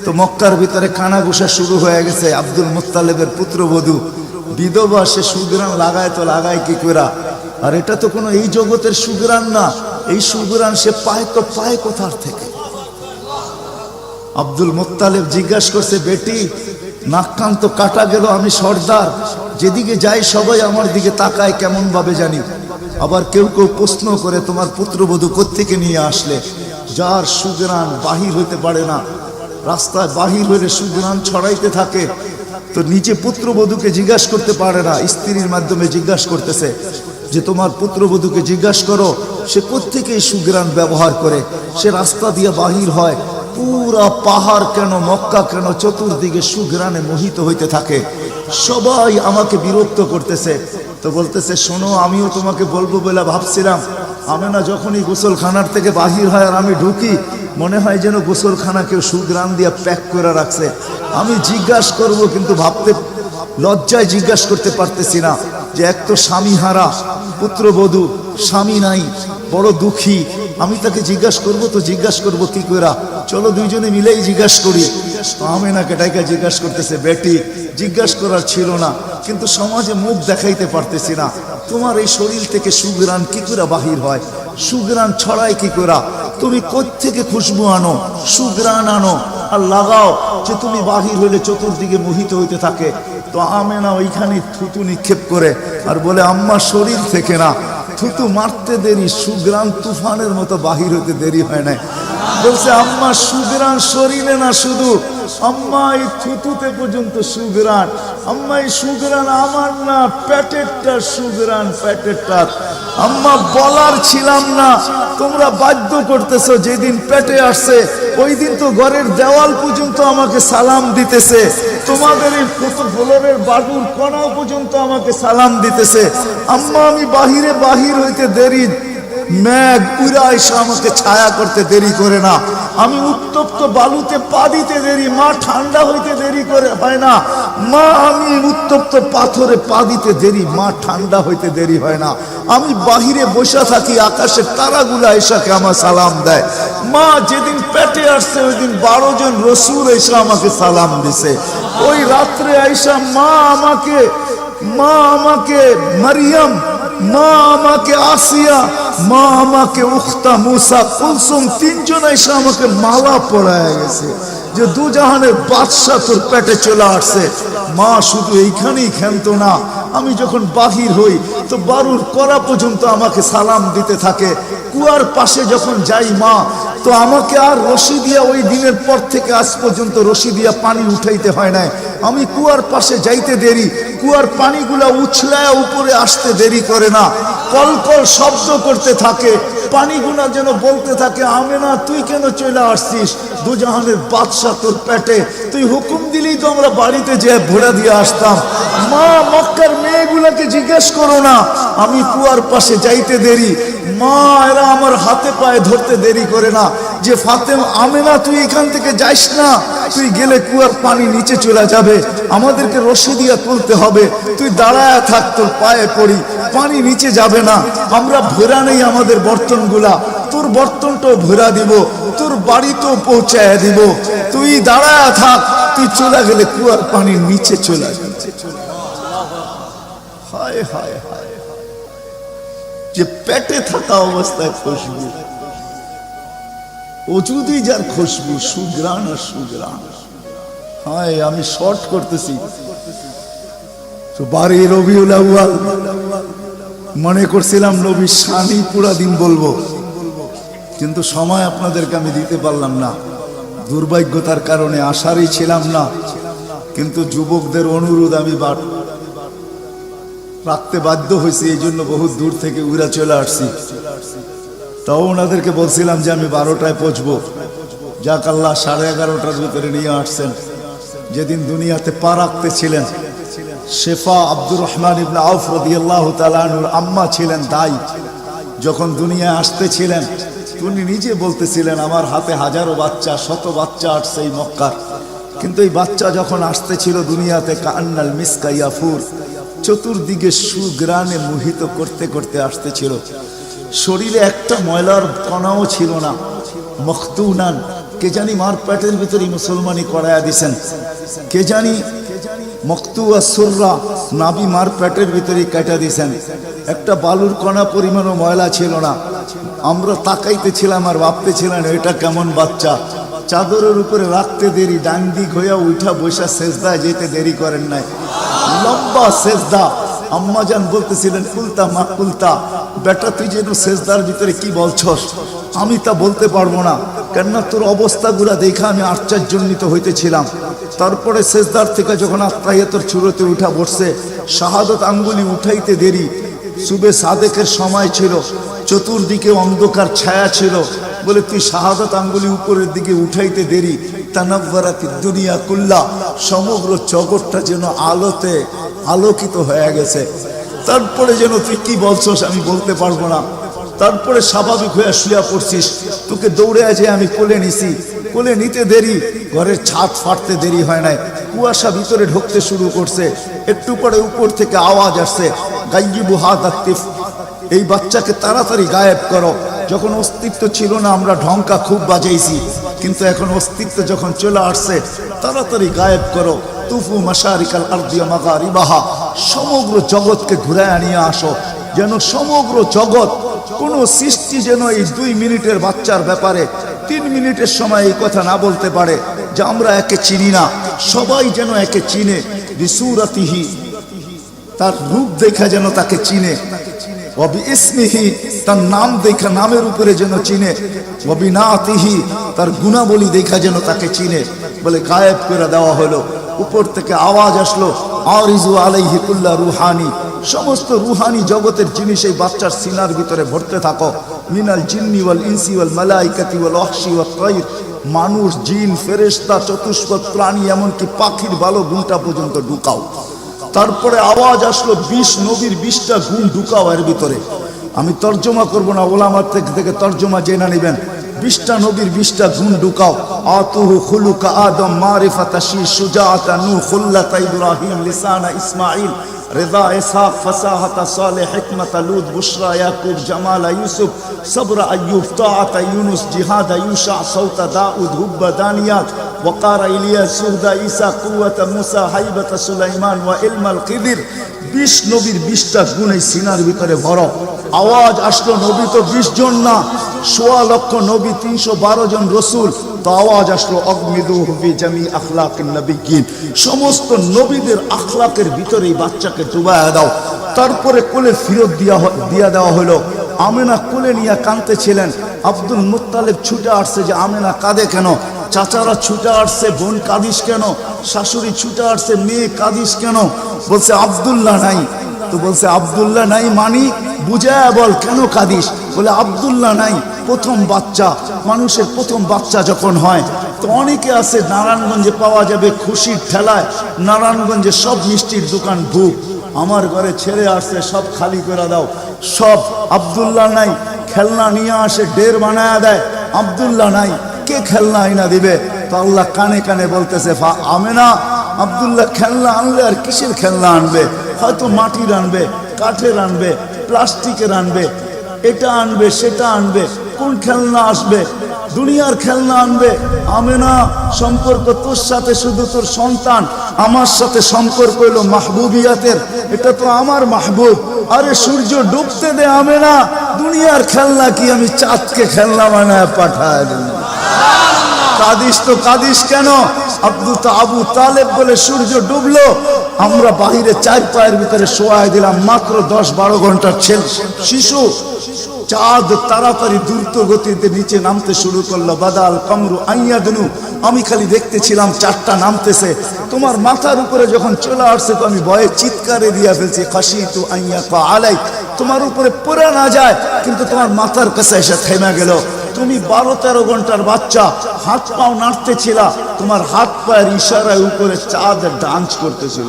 তো মক্কার ভিতরে কানাঘুষা শুরু হয়ে গেছে। আব্দুল মুত্তালিবের পুত্রবধূ বিধবা, সে সুগ্রাণ লাগায় তো লাগায় কি করে? আর এটা তো কোনো এই জগতের সুগ্রাণ না, এই সুগ্রাণ সে পায় তো পায় কোথার থেকে? আব্দুল মুত্তালিব জিজ্ঞাসা করছে, বেটি নাক কান তো কাটা গেল, আমি সর্দার, যেদিকে যাই সবাই আমার দিকে তাকায় কেমন ভাবে জানি। আবার কেউ কেউ প্রশ্ন করে, তোমার পুত্রবধূ কোত্থেকে নিয়ে আসলে? যার সুগ্রাণ বাহির হইতে পারে না, রাস্তায় বাহির হইলে সুগ্রাণ ছড়াইতে থাকে, তো নিজে পুত্রবধূকে জিজ্ঞাসা করতে পারে না, স্ত্রীর মাধ্যমে জিজ্ঞাসা করতেছে যে তোমার পুত্রবধূকে জিজ্ঞাসা করো সে কোত্থেকে এই সুগ্রাণ ব্যবহার করে। সে রাস্তা দিয়ে বাহির হয়, পুরা পাহাড় কেন, মক্কা কেন, চতুর্দিকে সুগ্রাণে মোহিত হইতে থাকে। সবাই আমাকে বিরক্ত করতেছে। তো বলতেছে, শোনো, আমিও তোমাকে বলবো বলে ভাবছিলাম। আমেনা যখনই গোসলখানার থেকে বাহির হয় আর আমি ঢুকি, মনে হয় যেন গোসলখানা কেউ সুগ্রাণ দিয়ে প্যাক করে রাখছে। আমি জিজ্ঞাসা করব, কিন্তু ভাবতে লজ্জায় জিজ্ঞাসা করতে পারতেছি না, যে এক তো স্বামী হারা পুত্রবধূ, স্বামী নাই, বড় দুঃখী, আমি তাকে জিজ্ঞাসা করব, তো জিজ্ঞাসা করব কি করে? চলো দুইজনে মিলেই জিজ্ঞাসা করি। আমেনাকে ডাইকা জিজ্ঞাসা করতেছে, বেটি জিজ্ঞাসা করার ছিল না, কিন্তু সমাজে মুখ দেখাইতে পারতেছি না, তোমার এই শরীর থেকে সুগ্রাণ কি করে বাহির হয়? সুগ্রাণ ছড়ায় কি করে? তুমি কোত্থেকে খুশবু আনো, সুগ্রাণ আনো আর লাগাও, যে তুমি বাহির হইলে চতুর্দিকে মোহিত হইতে থাকে। তো আমেনা ওইখানে থুতু নিক্ষেপ করে আর বলে, আম্মা শরীর থেকে না, থুতু মারতে দেরি, সুগ্রাণ তুফানের মতো বাহির হইতে দেরি হয় নাই। বলছে, আম্মা সুগ্রাণ শরীরে না শুধু, আম্মা এই থুতুতে পর্যন্ত সুগ্রাণ। আম্মা এই সুগ্রাণ আমার না, পেটেরটা সুগ্রাণ, পেটেরটা। আম্মা বলার ছিলাম না, তোমরা বাধ্য করতেছো। যেদিন পেটে আসছে ওই দিন তো ঘরের দেওয়াল পর্যন্ত আমাকে সালাম দিতেছে, তোমাদের এই ফ্লোরের বাটুর কোনাও পর্যন্ত আমাকে সালাম দিতেছে। আম্মা আমি বাহির হইতে দেরি, মেঘ উড়া এসে আমাকে ছায়া করতে দেরি করে না। আমি উত্তপ্ত বালুতে পা দিতে দেরি, মা ঠান্ডা হইতে দেরি করে হয় না। মা আমি উত্তপ্ত পাথরে পা দিতে দেরি, মা ঠান্ডা হইতে দেরি হয় না। আমি বাহিরে বসে থাকি, আকাশের তারাগুলা এসাকে আমার সালাম দেয়। মা যেদিন পেটে আসছে ওই দিন 12 জন রসুল এসে আমাকে সালাম দিছে। ওই রাত্রে আইসা মা আমাকে মারিয়াম, মা আমাকে আসিয়া, মা আমাকে উখতা মুসা কুলসুম, 3 জন এসে আমাকে মালা পরায় গেছে যে দুজাহানের বাদশা তোর পেটে চলে আসছে। মা শুধু এইখানেই ক্ষান্ত না, আমি যখন বাহির হই তো বারুর করা পর্যন্ত আমাকে সালাম দিতে থাকে। কুয়ার পাশে যখন যাই মা, তো আমাকে আর রশি দিয়া, ওই দিনের পর থেকে আজ পর্যন্ত রশি দিয়া পানি উঠাইতে হয় নাই। আমি কুয়ার পাশে যাইতে দেরি, কুয়ার পানিগুলা উছলায় উপরে আসতে দেরি করে না, কলকল শব্দ করতে থাকে, পানিগুলা যেন বলতে থাকে, আমেনা তুই কেন চলে আসছিস? দুজাহানের বাদশা তোর পেটে, তুই হুকুম দিলেই তো আমরা বাড়িতে যেয়ে ভোড়া দিয়ে আসতাম। মা মক্কার মেয়েগুলাকে জিজ্ঞেস করো না, আমি কুয়ার পাশে যাইতে দেরি, মা এরা আমার হাতে পায়ে ধরতে দেরি করে না, যে ফাতেমা, আমেনা তুই এখান থেকে যাইস না, তুই গেলে কুয়ার পানি নিচে চলে যাবে, আমাদেরকে রশি দিয়া তুলতে হবে, তুই দাঁড়ায় থাক, তোর পায়ে পড়ি, পানি নিচে যাবে না, আমরা ভরা নেই আমাদের বর্তনগুলা, তোর বর্তনটাও ভরা দিব, তোর বাড়িতেও পৌঁছায় দিব, তুই দাঁড়ায় থাক, তুই চলে গেলে কুয়ার পানি নিচে চলে যাবে। হায় হায় হায়, যে পেটে থাকা অবস্থায় খুশবু, অজুদি যার খুশবু, সুগ্রাণ আর সুগ্রাণ। হায়, আমি শর্ট করতেছি। তো 12 রবিউল আউয়াল মনে করছিলাম নবীর শানই পুরা দিন বলবো, কিন্তু সময় আপনাদেরকে আমি দিতে পারলাম না, দুর্ভাগ্যতার কারণে আসারই ছিলাম না। কিন্তু যুবকদের অনুরোধ আমি রাখতে বাধ্য হয়েছি, এই জন্য বহুত দূর থেকে উড়া চলে আসছি। তাও ওনাদেরকে বলছিলাম যে আমি 12টায় পৌঁছবো, যাক আল্লাহ 11:30টার ভিতরে নিয়ে আসছেন। যেদিন দুনিয়াতে পা রাখতে ছিলেন, শেফা আব্দুর রহমান ইবনে আউফ রাদিয়াল্লাহু তাআলা আনহুর আম্মা ছিলেন দাই, যখন দুনিয়ায় আসতেছিলেন তিনি নিজে বলতেছিলেন, আমার হাতে হাজারো বাচ্চা, শত বাচ্চা আসছে এই মক্কার, কিন্তু এই বাচ্চা যখন আসতেছিল দুনিয়াতে, কান্নাল মিসকা ইয়াফুর, চতুর্দিকে সুগ্রাণে মোহিত করতে করতে আসতেছিল, শরীরে একটা ময়লার কণাও ছিল না, মখতুনান, কে জানি মার পেটের ভিতরে মুসলমানি করায়া দিছেন, কে জানি মকতুয়া সুররা নাবি মার পেটের ভিতরে কাটা দিছেন। একটা বালুর কণা পরিমাণও ময়লা ছিল না। আমরা তাকাইতেছিলাম আর ভাবতেছিলাম এটা কেমন বাচ্চা। চাদরের উপরে রাখতে দেরি, ডান দিক হইয়া উঠা বৈশা সেজদায় যেতে দেরি করেন নাই, লম্বা সেজদা। আম্মাজান বলতেছিলেন কুলতা মা কুলতা, বেটা তুই যেন সেজদার ভিতরে কি বলছস, আমি তা বলতে পারবো না, কেননা তোর অবস্থাগুলা দেখা আমি আশ্চর্যান্বিত হইতেছিলাম। তারপরে সেজদার থেকে যখন আত্মাহিয়াতের চূড়াতে উঠা বসছে, শাহাদত আঙ্গুলি উঠাইতে দেরি। সুবে সাদেকের সময় ছিল, চতুর্দিকে অন্ধকার ছায়া ছিল, বলে তুই শাহাদত আঙ্গুলি উপরের দিকে উঠাইতে দেরি। তানাব্বারাতি দুনিয়া কুল্লা, সমগ্র জগৎটা যেন আলোতে আলোকিত হয়ে গেছে। তারপরে যেন তুই কি বলছস আমি বলতে পারবো না। তারপরে স্বাভাবিক হয়ে শুয়া পড়ছিস, তোকে দৌড়ে আছে আমি কোলে নিছি, কোলে নিতে দেরি, ঘরের ছাদ ফাটতে দেরি হয় নাই, কুয়াশা ভিতরে ঢুকতে শুরু করছে। একটু পরে উপর থেকে আওয়াজ আসছে, গাইয়িবু হাদা তিফ, এই বাচ্চাকে তাড়াতাড়ি গায়েব করো। যখন অস্তিত্ব ছিল না আমরা ঢঙ্কা খুব বাজাইছি, কিন্তু এখন অস্তিত্ব যখন চলে আসছে, তাড়াতাড়ি গায়েব করো। তুফু মাশারিকাল আরদি ওয়া মাগারিবাহা, সমগ্র জগৎকে ঘুরায় নিয়ে আসো, যেন সমগ্র জগৎ, কোন সৃষ্টি যেন এই 2 মিনিটের বাচ্চার ব্যাপারে 3 মিনিটের সময় এই কথা না বলতে পারে যে আমরা একে চিনি না। সবাই যেন একে চিনে, বিসুরাতিহি, তার রূপ দেখা যেন তাকে চিনে, ওয়াবি ইসমিহি, তার নাম দেখা নামের উপরে যেন চিনে, ওয়াবি নাতিহি, তার গুণাবলী দেখা যেন তাকে চিনে। বলে গায়েব করে দেওয়া হলো। উপর থেকে আওয়াজ আসলো, আরিজু আলাইহি কুল্লা রুহানি, সমস্ত রুহানি জগতের জিনিস এই বাচ্চার সিনার ভিতরে ভরতে থাকো। মিনাল জিন্নি ওয়াল ইনসি ওয়াল মালাইকাতি ওয়াল ওয়াহশি ওয়াত তাইর, মানুষ, জিন, ফেরেশতা, চতুষ্পদ প্রাণী, এমনকি পাখির ভালো গুণটা পর্যন্ত ঢুকাও। তারপরে আওয়াজ আসলো 20 নবীর 20টা গুণ ঢুকাও এর ভিতরে। আমি তর্জমা করব না, ওলামার থেকে তর্জমা জেনে নেবেন। 20টা নবীর 20টা গুণ ঢুকাও। আতুহু খুলুকা আদম, মারিফাতা শি, সুজাআতা নূহ, খুল্লাতা ইব্রাহিম, লিসানা ইসমাঈল, রিদা ইসহাক, ফাসাহাতা সালেহ, হিকমাতা লূত, বুশরা ইয়াকুব, জামালা ইউসুফ, সবরা আইয়ুব, তাআতা ইউনুস, জিহাদা ইউশা, সাউতা দাউদ, হুব্বা দানিয়াত, ওয়াকারা ইলিয়াস, সুহদা ঈসা, কুওয়াতা মুসা, হাইবাতা সুলাইমান, ওয়া ইলমাল খিদির। 20 নবীর 20টা গুণ এই সিনার ভিতরে ভরো। আওয়াজ আসলো, নবী তো 20 জন না, 1.25 লক্ষ নবী, 312 জন রসুল। তো আওয়াজ আসলো, অগমিদুহু ফি জামি আখলাকিন নবিয়্যিন, সমস্ত নবীদের আখলাকের ভিতরে এই বাচ্চাকে ডুবায়া দাও। তারপরে কোলে ফিরত দিয়া দেওয়া হলো। আমেনা কোলে নিয়ে কাঁদতেছিলেন। আব্দুল মুত্তালিব ছুটে আসছে যে আমেনা কাঁদে কেন? চাচারা ছুটে আসছে, বোন কাঁদিস কেন? শাশুড়ি ছুটে আসছে, মেয়ে কাঁদিস কেন? বলছে আব্দুল্লাহ নাই। তো বলছে আব্দুল্লাহ নাই মানি বুঝায় বল, কেন কাঁদিস? বলে আব্দুল্লাহ নাই, প্রথম বাচ্চা, মানুষের প্রথম বাচ্চা যখন হয় তো অনেকে আছে নারায়ণগঞ্জে পাওয়া যাবে খুশির ঠেলায়, নারায়ণগঞ্জে সব মিষ্টির দোকান বুক, আমার ঘরে ছেড়ে আসছে, সব খালি করে দাও, সব। আব্দুল্লাহ নাই, খেলনা নিয়ে আসে, ডের বানায় দেয়, আব্দুল্লাহ নাই, কে খেলনা আইনা দিবে? তো আল্লাহ কানে কানে বলতেছে, আমেনা আব্দুল্লাহ খেলনা আনলে আর কিসের খেলনা আনবে? হয়তো মাটির আনবে, কাঠের আনবে, প্লাস্টিকের আনবে, এটা আনবে, সেটা আনবে, কোন খেলনা আসবে? দুনিয়ার খেলনা আনবে। আমেনা, সম্পর্ক তোর সাথে শুধু তোর সন্তান, আমার সাথে সম্পর্ক হইল মাহবুবিয়াতের, এটা তো আমার মাহবুব। আরে সূর্য ডুবতে দে আমেনা, দুনিয়ার খেলনা কি আমি চাঁদকে খেলনা বানায় পাঠায় দিই? কাদিস তো কাদিস কেন? আবু তালেব বলে সূর্য ডুবলো, আমরা বাহিরে 4 পায়ের ভিতরে শোয়াই দিলাম, মাত্র 10-12 ঘন্টার শিশু। চাঁদ তাড়াতাড়ি দ্রুত গতিতে নিচে নামতে শুরু করলো। বাদাল কামরু আইয়াদনু, আমি খালি দেখতেছিলাম চাঁদটা নামতেছে। তোমার মাথার উপরে যখন চলে আসছে তো আমি ভয়ে চিৎকারে দিয়া ফেলছি, খাশিতু আইয়াকা আলাই, তোমার উপরে পড়ে না যায়, কিন্তু তোমার মাথার কাছে এসে থেমে গেল। তুমি 12-13 ঘন্টার বাচ্চা, হাত পাও নাড়তেছিল, তোমার হাত পায়ের ইশারায় উপরে চাঁদ ডান্স করতেছিল।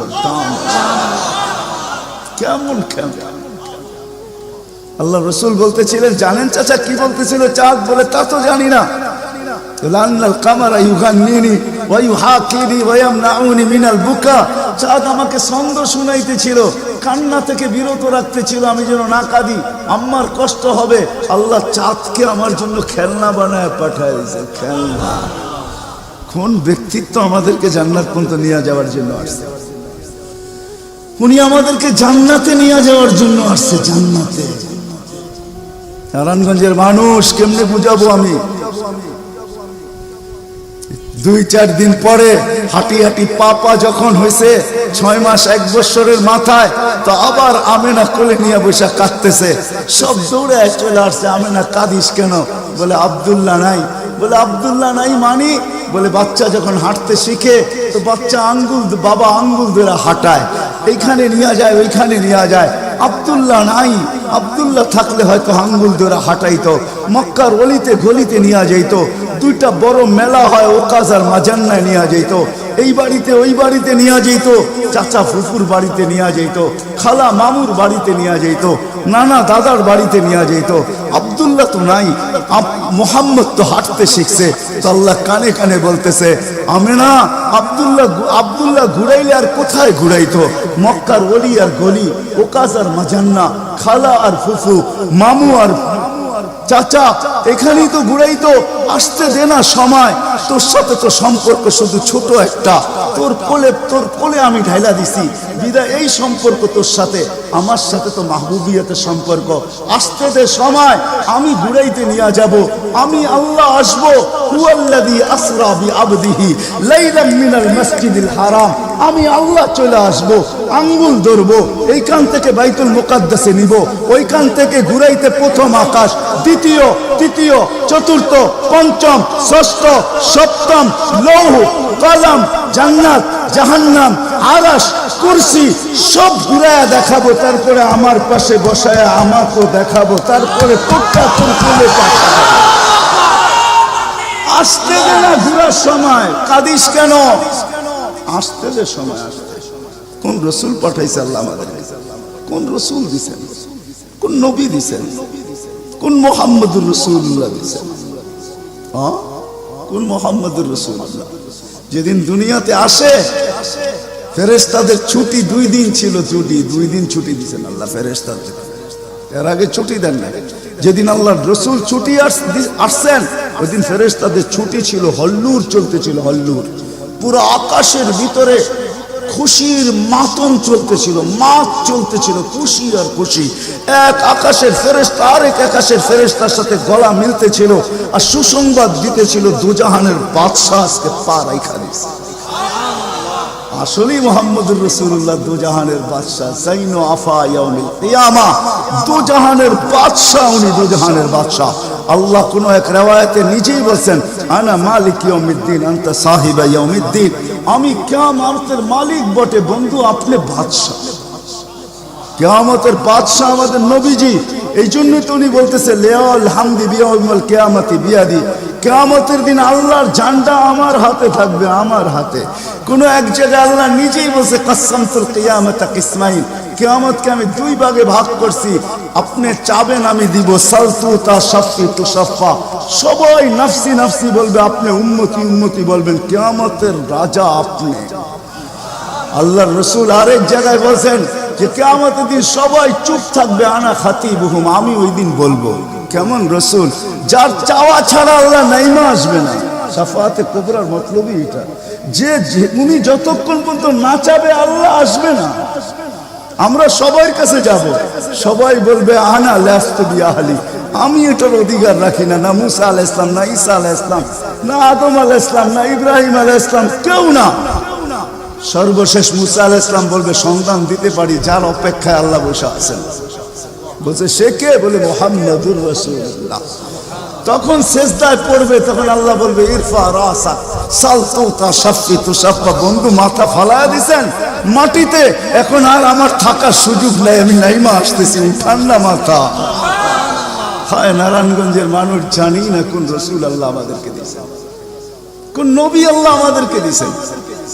কেমন কেমন আল্লাহ রসুল বলতেছিলেন, জানেন চাচা কি বলতেছিল চাঁদ? বলে তা তো জানি না। লান্নাল কামারা ইউগান্নিনি ওয়া ইউহাকিনি ওয়া ইয়ামনাউনি মিনাল বুকা। চাঁদ আমাকে ছন্দ শুনাইতেছিল, কান্না থেকে বিরত রাখতেছিল, আমি যেন না কাঁদি, আমার কষ্ট হবে। আল্লাহ চাঁদকে আমার জন্য খেলনা বানায় পাঠায় দিয়েছে, খেলনা। কোন ব্যক্তিত্ব আমাদেরকে জান্নাত পর্যন্ত নিয়ে যাওয়ার জন্য আসছে? উনি আমাদেরকে জান্নাতে নিয়ে যাওয়ার জন্য আসছে, জান্নাতে। নারায়ণগঞ্জের মানুষ কেমনে বুঝাবো আমি? 2-4 দিন পরে হাঁটি হাঁটি পাপা যখন হয়েছে 6 মাস 1 বছরের মাথায়, তো আবার আমেনা কোলে নিয়ে বসে কাঁদতেছে। সব দৌড়ে চলে আসছে, আমেনা কাঁদিস কেন? বলে আব্দুল্লাহ নাই। বলে আব্দুল্লাহ নাই মানি? বলে বাচ্চা যখন হাঁটতে শিখে তো বাচ্চা আঙ্গুল, বাবা আঙ্গুল ধরে হাঁটায়, এইখানে নিয়ে যায় ওইখানে নিয়ে যায়। আব্দুল্লাহ নাই, আব্দুল্লাহ থাকলে হয়তো আঙ্গুল ধরে হাঁটাইতো, মক্কার অলিতে গলিতে নিয়ে যাইত। 2টা বড় মেলা হয়, ওকাজ আর মাজান্নায় নিয়ে যাইত। এই বাড়িতে ওই বাড়িতে নিয়ে যেত, চাচা ফুফুর বাড়িতে নিয়ে যেত, খালা মামুর বাড়িতে নিয়ে যেত, নানা দাদার বাড়িতে নিয়ে যেত। আব্দুল্লাহ তো নাই, মোহাম্মদ তো হাঁটতে শিখছে। তো আল্লাহ কানে কানে বলতেছে, আমেনা আব্দুল্লাহ ঘুরাইলে আর কোথায় ঘুরাইতো? মক্কার অলি আর গলি, ওকাজ আর মাজান্না, খালা আর ফুফু, মামু আর চাচা, এখানেই তো ঘুরাইতো। আসতে দে না সময়, তোর সাথে তো সম্পর্ক শুধু ছোট একটা, তোর কোলে আমি ঢাইলা দিছি বিদায়। এই সম্পর্ক তোর সাথে, আমার সাথে তো মাহবুবিয়াতের সম্পর্ক। আসতে দে সময়, আমি ঘুরাইতে নিয়ে যাব, আমি আল্লাহ আসবো। হুয়াল্লাযী আসরা বিআবদিহি লাইলাম মিনাল মাসজিদিল হারাম। আমি আল্লাহ চলে আসবো, আঙ্গুল ধরবো, এইখান থেকে বাইতুল মুকাদ্দাসে নিব, ওইখান থেকে ঘুরাইতে প্রথম আকাশ, দ্বিতীয়, তৃতীয়, চতুর্থ, পঞ্চম, ষষ্ঠ, সপ্তম, লৌহ, কলম, জান্নাত, জাহান্নাম, আরশ, কুরসি সব ঘুরায়া দেখাবো। তারপরে আমার পাশে বসায় আমাকেও দেখাবো, তারপরে তোরটা তোর কোলে পাঠাবো। আসতে দে না ঘুরার সময়, কাঁদিস কেন? আসতে দে সময়, আসতে। কোন রসুল পাঠাইছে আল্লাহ আমাদের? কোন রসুল দিছেন? কোন নবী দিছেন? কোন মুহাম্মদুর রাসূলুল্লাহ দিছেন? কোন মুহাম্মদুর রাসূলুল্লাহ? যেদিন দুনিয়াতে আসে ফেরেশতাদের ছুটি 2 দিন ছিল, 2 দিন ছুটি দিছেন আল্লাহ ফেরেশতাদের। এর আগে ছুটি দেন না। যেদিন আল্লাহর রাসূল ছুটি আসছেন ওই দিন ফেরেশতাদের ছুটি ছিল, হল্লুর চলতেছিল, হল্লুর। পুরো আকাশের ভিতরে খুশির মাতম চলতেছিল, মাত চলতেছিল, খুশি আর খুশি। এক আকাশের ফেরেশতা আরেক আকাশের ফেরেশতার সাথে গলা মিলতেছিল আর সুসংবাদ দিতেছিল, দুজাহানের বাদশাহ আজকে পা রাইখা দিয়েছে। আসলেই মুহাম্মদুর রাসূলুল্লাহ দুজাহানের বাদশাহ, জাইনু আফা ইয়াউমিল কিয়ামা, দুজাহানের বাদশাহ, উনি দুজাহানের বাদশাহ। আল্লাহ কোন এক riwayate নিজেই বলেন, আনা মালিক ইয়াউমিদ্দিন আনতা সাহিবা ইয়াউমিদ্দিন। আমি কিয়ামতের মালিক বটে বন্ধু, আপনি বাদশাহ। কিয়ামতের বাদশাহ আমাদের নবীজি। এই জন্য তো উনি বলতেছে লিয়াল হামদি বিয়াউমিল কিয়ামতি বিয়াদি। কিয়ামতের দিন আল্লাহর ঝান্ডা আমার হাতে থাকবে, আমার হাতে। কোন এক জায়গায় আল্লাহ নিজেই বলছে কাসসামতুল কিয়ামাতা কিসমাইন, কিয়ামতকে আমি 2 ভাগে ভাগ করছি, আপনি চাবেন আমি দিব। সালতু তা শাফি তু শাফা, সবাই নফসি নফসি বলবে, আপনি উম্মতি উম্মতি বলবেন। কিয়ামতের রাজা আপনি। আল্লাহর রাসূল আরেক জায়গায় বলেন যে কিয়ামতের দিন সবাই চুপ থাকবে, আনা খাতিবুহুম, আমি ওই দিন বলবো। কেমন রাসূল? যার চাওয়া ছাড়া আল্লাহ নাইমা আসবে না। শাফাআতে কুবরার মতলবই এটা, যে উনি যতক্ষণ পর্যন্ত না চাবে আল্লাহ আসবে না। আমরা সবার কাছে যাব, সবাই বলবে আনা লাস্তু বিআহলি, আমি এটার অধিকার রাখি না। না মুসা আলাইহিস সালাম, না ঈসা আলাইহিস সালাম, না আদম আলাইহিস সালাম, না ইব্রাহিম আলাইহিস সালাম, কেউ না। সর্বশেষ মুসা আলাইহিস সালাম বলবে সন্তান দিতে পারি, যার অপেক্ষায় আল্লাহ বসে আছেন। বলছে সে কে? বলে মুহাম্মদুর রাসূলুল্লাহ। তখন সেজদায় পড়বে, তখন আল্লাহ বলবে ইরফা রাসা সালতু তা শাফি তু শাফা। বন্ধু মাথা ফালায়া দিছেন মাটিতে, এখন আর আমার থাকার সুযোগ নাই, আমি নাইমা আসতেছি, ঠান্ডা মাথা। হায় নারায়ণগঞ্জের মানুষ জানি না কোন রাসূল আল্লাহ আমাদেরকে দিয়েছেন, কোন নবী আল্লাহ আমাদেরকে দিয়েছেন,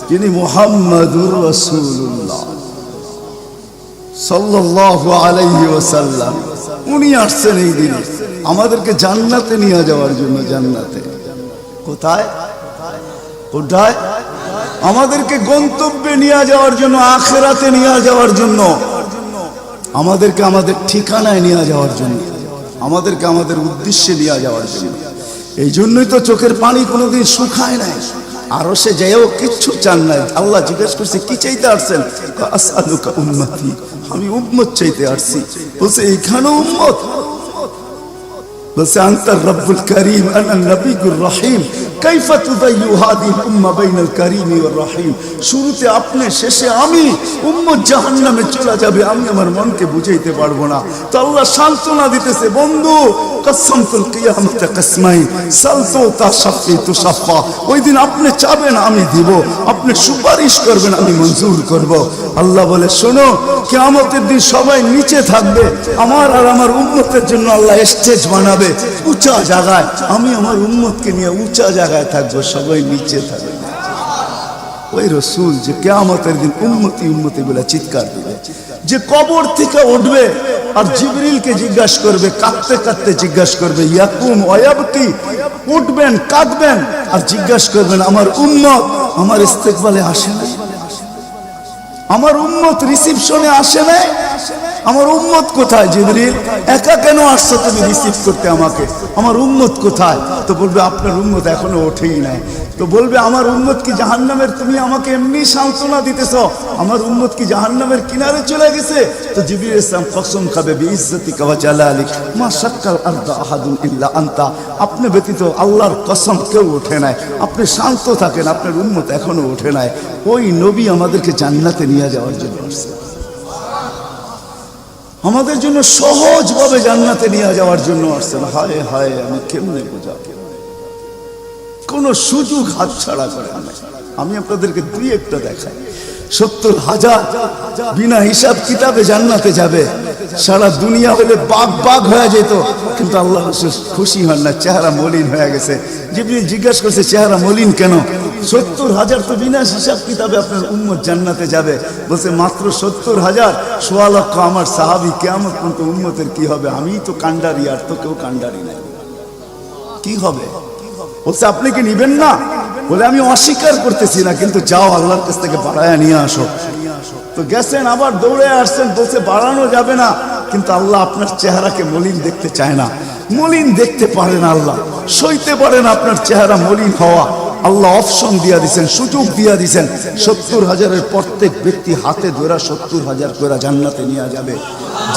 যিনি মুহাম্মদুর রাসূলুল্লাহ সাল্লাল্লাহু আলাইহি ওয়াসাল্লাম। উনি আসছেন এই দিনে আমাদেরকে জান্নাতে নিয়ে যাওয়ার জন্য, জান্নাতে। কোথায় কোথায়? আমাদেরকে গন্তব্যে নিয়ে যাওয়ার জন্য, আখিরাতে নিয়ে যাওয়ার জন্য, আমাদেরকে আমাদের ঠিকানায় নিয়ে যাওয়ার জন্য, আমাদেরকে আমাদের উদ্দেশ্যে নিয়ে যাওয়ার জন্য। এই জন্যই তো চোখের পানি কোনোদিন শুকায় নাই। আরো সে যেও কিচ্ছু চান নাই। আল্লাহ জিজ্ঞেস করছে কি চাইতে আসছেন? আসআলুকা উম্মতি, আমি উম্মত চাইতে আসছি। বলছে এইখানে উম্মত? বলছে আনতার রব্বুল করিম আনা নবিয়ুর রহিম কাইফা তুদাইয়ু হাদিহিল উম্মাহ বাইনাল করিম ওয়ার রহিম। শুরুতে আপনি, শেষে আমি। উম্মত জাহান্নামে চলে যাবে, আমি আমার মনকে বুঝাইতে পারবো না। তো আল্লাহ সান্ত্বনা দিতেছে, বন্ধু কসমতুল কিয়ামত কসমাই সালতু তাশফি তুশফা। ওই দিন আপনি চাবেন আমি দিব, আপনি সুপারিশ করবেন আমি মঞ্জুর করব। আল্লাহ বলে শোনো, কিয়ামতের দিন সবাই নিচে থাকবে, আমার আর আমার উম্মতের জন্য আল্লাহ স্টেজ বানাবে উঁচা জায়গায়। আমি আমার উম্মতকে নিয়ে উঁচা জায়গায় থাকবো, সবাই নিচে থাকবে। ওই রসুল যে কিয়ামতের দিন উম্মতি উম্মতি বলে চিৎকার দিবে, যে কবর থেকে উঠবে আর জিবরিলকে জিজ্ঞাসা করবে, কাঁদতে কাঁদতে জিজ্ঞাসা করবে ইয়াকুম ওয়ায়াবকি, উঠবেন কাঁদবেন আর জিজ্ঞাসা করবেন আমার উম্মত আমার ইস্তেকবালে আসে না, আমার উম্মত রিসিপশনে আসে না, আমার উম্মত কোথায়? জিবরিল একা কেন আসছো তুমি রিসিভ করতে আমাকে? আমার উম্মত কোথায়? তো বলবে আপনার উম্মত এখনো ওঠেই নাই। তো বলবে আমার উম্মত কি জাহান্নামের? তুমি আমাকে এমনি সান্ত্বনা দিতেছো, আমার উম্মত কি জাহান্নামের কিনারে চলে গেছে? তো জিবরিল ইসলাম কসম খাবে বিইজ্জতিকা ওয়া জালালিক মা শাক্কাল আরদা আহাদুন ইল্লা আনতা, আপনি ব্যতীত আল্লাহর কসম কেউ ওঠে নাই। আপনি শান্ত থাকেন, আপনার উম্মত এখনো ওঠে নাই। ওই নবী আমাদেরকে জান্নাতে নিয়ে যাওয়ার জন্য আসছে, আমাদের জন্য সহজভাবে জান্নাতে নিয়ে যাওয়ার জন্য আসছেন। হায় হায়, আমি কেমনে বোঝাবো? কোন সুযোগ হাতছাড়া করে না। আমি আপনাদেরকে দুই একটা দেখাই। 70,000 বিনা হিসাব কিতাবে জান্নাতে যাবে। সারা দুনিয়া হলে বাগ বাগ হয়ে যেত, কিন্তু আল্লাহ রাসূল খুশি হন না, চেহারা মলিন হয়ে গেছে। জিবরিল জিজ্ঞাসা করছে চেহারা মলিন কেন? 70,000 তো বিনা হিসাব কিতাবে আপনার উম্মত জান্নাতে যাবে। বলছে মাত্র 70,000, 1.25 লক্ষ আমার সাহাবী, কিয়ামত পর্যন্ত উম্মতের কি হবে? আমিই তো কান্ডারি, আর তো কেউ কান্ডারি নাই, কি হবে? বলছে আপনি কি নিবেন না? বলে আমি অস্বীকার করতেছি না, কিন্তু যাও আল্লাহর কাছ থেকে বাড়ায়া নিয়ে আসো। তো গেছেন, আবার দৌড়ে আসছেন, বলছে বাড়ানো যাবে না, কিন্তু আল্লাহ আপনার চেহারাকে মলিন দেখতে চায় না, মলিন দেখতে পারে না আল্লাহ, সইতে পারে না আপনার চেহারা মলিন হওয়া। আল্লাহ অপশন দিয়া দিছেন, সুযোগ দিয়া দিছেন। 70,000-এর প্রত্যেক ব্যক্তি হাতে ধরা 70,000 করে জান্নাতে নিয়ে যাবে,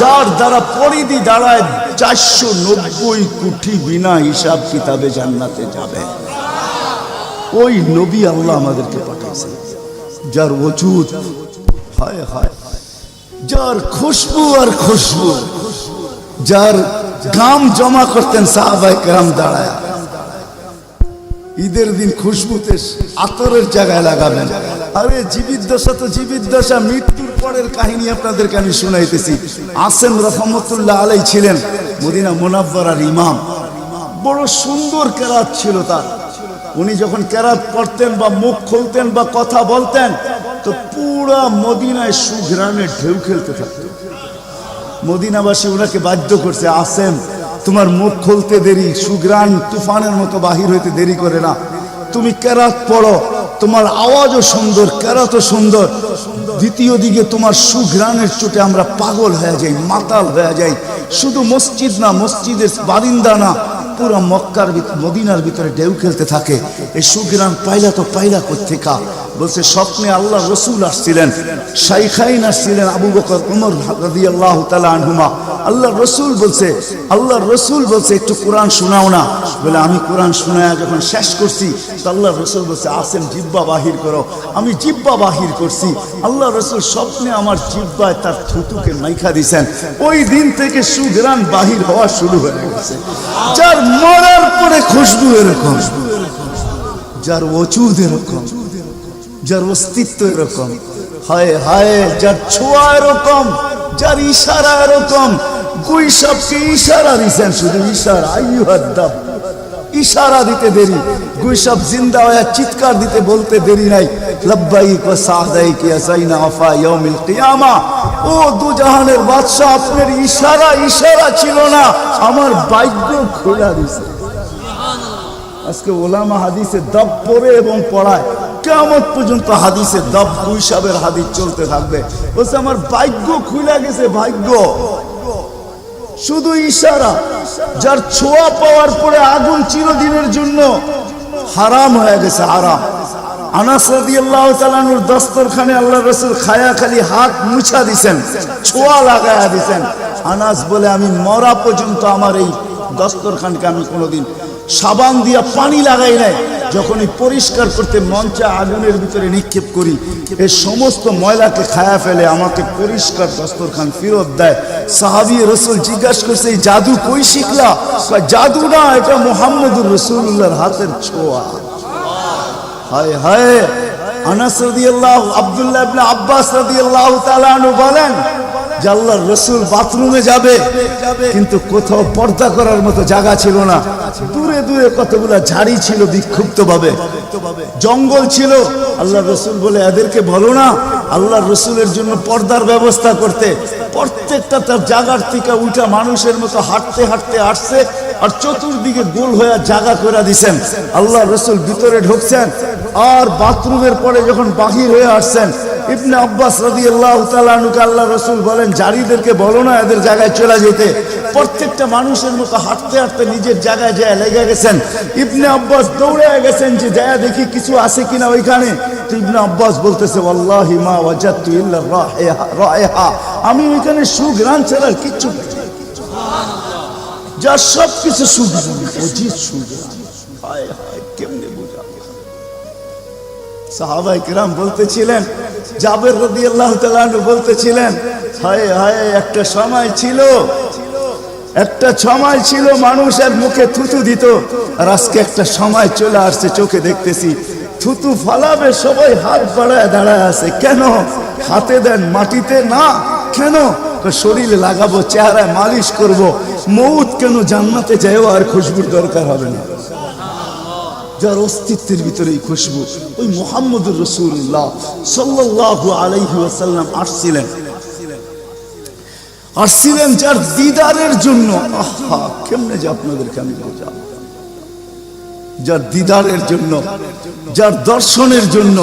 যার দ্বারা পরিধি দাঁড়ায় 490 কোটি বিনা হিসাব কিতাবে জান্নাতে যাবে। ওই নবী আল্লাহ আমাদেরকে পাঠাইছে, যার ওজুদ হায় হায়, যার খুশবু আর খুশবু, যার গাম জমা করতেন সাহাবায়ে কেরাম দাঁড়ায়। ঈদের দিন খুশবুতে আতরের জায়গায় লাগাবেন। আরে জীবিত দশা তো জীবিত দশা, মৃত্যুর পরের কাহিনী আপনাদেরকে আমি শুনাইতেছি। আসেম রহমতুল্লাহ আলাই ছিলেন মদিনা মুনাওয়ারার ইমাম, বড় সুন্দর কেরাত ছিল তার। উনি যখন কেরাত পড়তেন বা মুখ খুলতেন বা কথা বলতেন, তো পুরা মদিনায় সুঘ্রাণে ঢেউ খেলতে থাকত। মদিনাবাসী ওনাকে বাধ্য করছে, আসেম তোমার মুখ খুলতে দেরি, সুঘ্রাণ তুফানের মতো বাহির হইতে দেরি করে না, তুমি কেরাত পড়ো, তোমার আওয়াজও সুন্দর, কেরাতও সুন্দর, দ্বিতীয় দিকে তোমার সুঘ্রাণের চোটে আমরা পাগল হয়ে যাই, মাতাল হয়ে যাই। শুধু মসজিদ না, মসজিদের বারিন্দা না, পুরা মক্কার মদিনার ভিতরে ঢেউ খেলতে থাকে। এই সুঘ্রাণ পাইলা তো পাইলা কোত্থেকা? বলছে স্বপ্নে আল্লাহ রসুল আসছিলেন, শাইখাইন আসছিলেন, আবু বকর ওমর রাদিয়াল্লাহু তাআলা আনহুমা। আল্লাহ রসুল বলছে একটু কোরআন শোনাও না। বলে আমি কোরআন শোনায়া যখন শেষ করছি, তো আল্লাহ রসুল বলছে আসেন জিব্বা বাহির করো। আমি জিব্বা বাহির করছি, আল্লাহ রসুল স্বপ্নে আমার জিব্বায় তার থুতুকে মাইখা দিছেন। ওই দিন থেকে সুঘ্রাণ বাহির হওয়া শুরু হয়ে গেছে। যার মরার পরে খুশবু এরকম, যার ওজুদ এরকম, যার অস্তিত্ব এরকম, হায় হায়, যার ছোঁয়া এরকম, যার ইশারা এরকম। গুইসাবকে ইশারা দিছেন, শুধু ইশারা, আইয়ুহাদ্দাব, ইশারা দিতে দেরি। গুইসাব জিন্দা হয়ে চিৎকার দিতে বলতে দেরি নাই, লাব্বাইক ওয়া সাদাইক ইয়া যাইনা আফা ইয়াউমিল কিয়ামা। ও দুজাহানের বাদশা, আপনার ইশারা ছিল না, আমার ভাগ্য খোলা দিছে। আজকে ওলামা হাদিসে দব পড়ে এবং পড়ায়, কিয়ামত পর্যন্ত হাদিসে দব হিসাবের হাদিস চলতে থাকবে। বলছে আমার ভাগ্য খুলে গেছে, ভাগ্য শুধু ইশারা। যার ছোঁয়া পাওয়ার পরে আগুন চিরদিনের জন্য হারাম হয়ে গেছে, হারাম। আনাস রাদিয়াল্লাহু তাআলা আনহুর দস্তরখানে আল্লাহর রাসূল খায়া খালি হাত মুছা দিবেন, ছোঁয়া লাগায়া দিবেন। আনাস বলে আমি মরা পর্যন্ত আমার এই দস্তরখানকে আমি কোনোদিন সাবান দিয়া পানি লাগাই নাই। যখনই পরিষ্কার করতে মঞ্চে আগুনের ভিতরে নিক্ষেপ করি, এই সমস্ত ময়লাকে খায়া ফেলে, আমাকে পরিষ্কার দস্তরখান ফেরত দেয়। সাহাবী রাসূল জিজ্ঞাসা করছে এই জাদু কই শিখলা? জাদু না, এটা মুহাম্মদুর রাসূলুল্লাহর হাতের ছোঁয়া। হায় হায়। আনাস রাদিয়াল্লাহু, আব্দুল্লাহ ইবনে আব্বাস রাদিয়াল্লাহু তাআলা আনহু বলেন যে আল্লাহর রাসূল বাথরুমে যাবে, কিন্তু কোথাও পর্দা করার মতো জায়গা ছিল না। দূরে দূরে কতগুলা ঝাড়ি ছিল, বিক্ষুব্ধ ভাবে জঙ্গল ছিল। আল্লাহর রাসূল বলে এদেরকে বলো না আল্লাহর রাসূলের জন্য পর্দার ব্যবস্থা করতে। প্রত্যেকটা তার জায়গার থেকে উঠা মানুষের মতো হাঁটতে হাঁটতে আসছে, আর চতুর্দিকে গোল হয়ে জায়গা করে দিছেন। আল্লাহর রাসূল ভিতরে ঢুকছেন, আর বাথরুমের পরে যখন বাহির হয়ে আসছেন, ইবনে আব্বাস রাদিয়াল্লাহু তাআলা আনহুকে আল্লাহর রাসূল বলেন জারিদেরকে বলো না এদের জায়গায় চলে যেতে। প্রত্যেকটা মানুষের মতো হাঁটতে হাঁটতে নিজের জায়গায় যায় লেগে গেছেন। ইবনে আব্বাস দৌড়ে গেছেন যে যায় দেখি কিছু আছে কিনা ওইখানে। তো ইবনে আব্বাস বলতেছে ওয়াল্লাহি মা ওয়াজাদতু ইল্লা রাইহা, আমি ওইখানে সুঘ্রাণ ছাড়া কিচ্ছু পাই না। যা সব কিছু সুঘ্রাণ, অজিত সুঘ্রাণ। হায় হায়, কেমনে বুঝাবো? সাহাবায়ে কেরাম বলতেছিলেন, জাবের রাদিয়াল্লাহু তাআলা আনহু বলতেছিলেন হায় হায়, একটা সময় ছিল মানুষের মুখে থুতু দিত, আর আজকে একটা সময় চলে আসছে চোখে দেখতেছি থুতু ফালাবে সবাই হাত বাড়ায় দাঁড়ায় আছে। কেন? হাতে দেন মাটিতে না, কেন? শরীরে লাগাবো, চেহারায় মালিশ করব। মউত কেন? জান্নাতে যাইও আর খুশবুর দরকার হবে না। যার অস্তিত্বের ভিতরে এই খুশবু, ওই মুহাম্মদুর রাসূলুল্লাহ সাল্লাল্লাহু আলাইহি ওয়াসাল্লাম আসছিলেন যার দিদারের জন্য। আহা, কেমনে যে আপনাদেরকে আমি বোঝাবো। যার দিদারের জন্য, যার দর্শনের জন্য,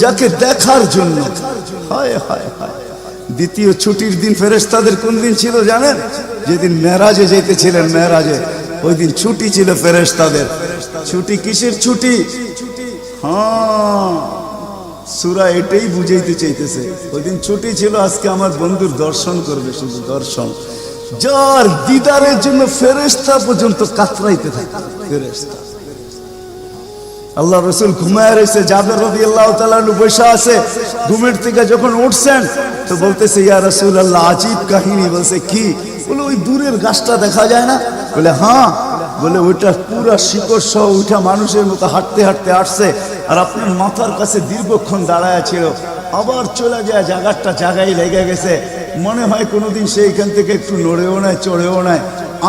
যাকে দেখার জন্য। হায় হায় হায়। দ্বিতীয় ছুটির দিন ফেরেশতাদের কোন দিন ছিল জানেন? যেদিন মেরাজে যেতেছিলেন, মেরাজে ওই দিন ছুটি ছিল ফেরেশতাদের। ছুটি কিসের ছুটি? হ্যাঁ, সূরা এটাই বুঝাইতে চাইতেছে। ওই দিন ছুটি ছিল, আজকে আমার বন্ধুর দর্শন করবে, শুধু দর্শন। যার দিদারের জন্য ফেরেশতা পর্যন্ত কাতরাইতে থাকে। ফেরেশতা, আল্লাহ রাসূল ঘুমায় রয়েছে, জাবের রাদিয়াল্লাহু তাআলা আনহু বসে আছে। ঘুমের থেকে যখন উঠছেন তো বলতেছে ইয়া রাসূলুল্লাহ, আজীব কাহিনী। বলছে কি? বলে ওই দূরের গাছটা দেখা যায় না? বলে হ্যাঁ। বলে ওইটা পুরা শিকড় সহ উঠা মানুষের মতো হাঁটতে হাঁটতে আসছে, আর আপনার মাথার কাছে দীর্ঘক্ষণ দাঁড়ায় ছিল, আবার চলে যায়, জায়গাটা জায়গায় লেগে গেছে। মনে হয় কোনোদিন সে এখান থেকে একটু নড়েও নাই, চড়েও নাই,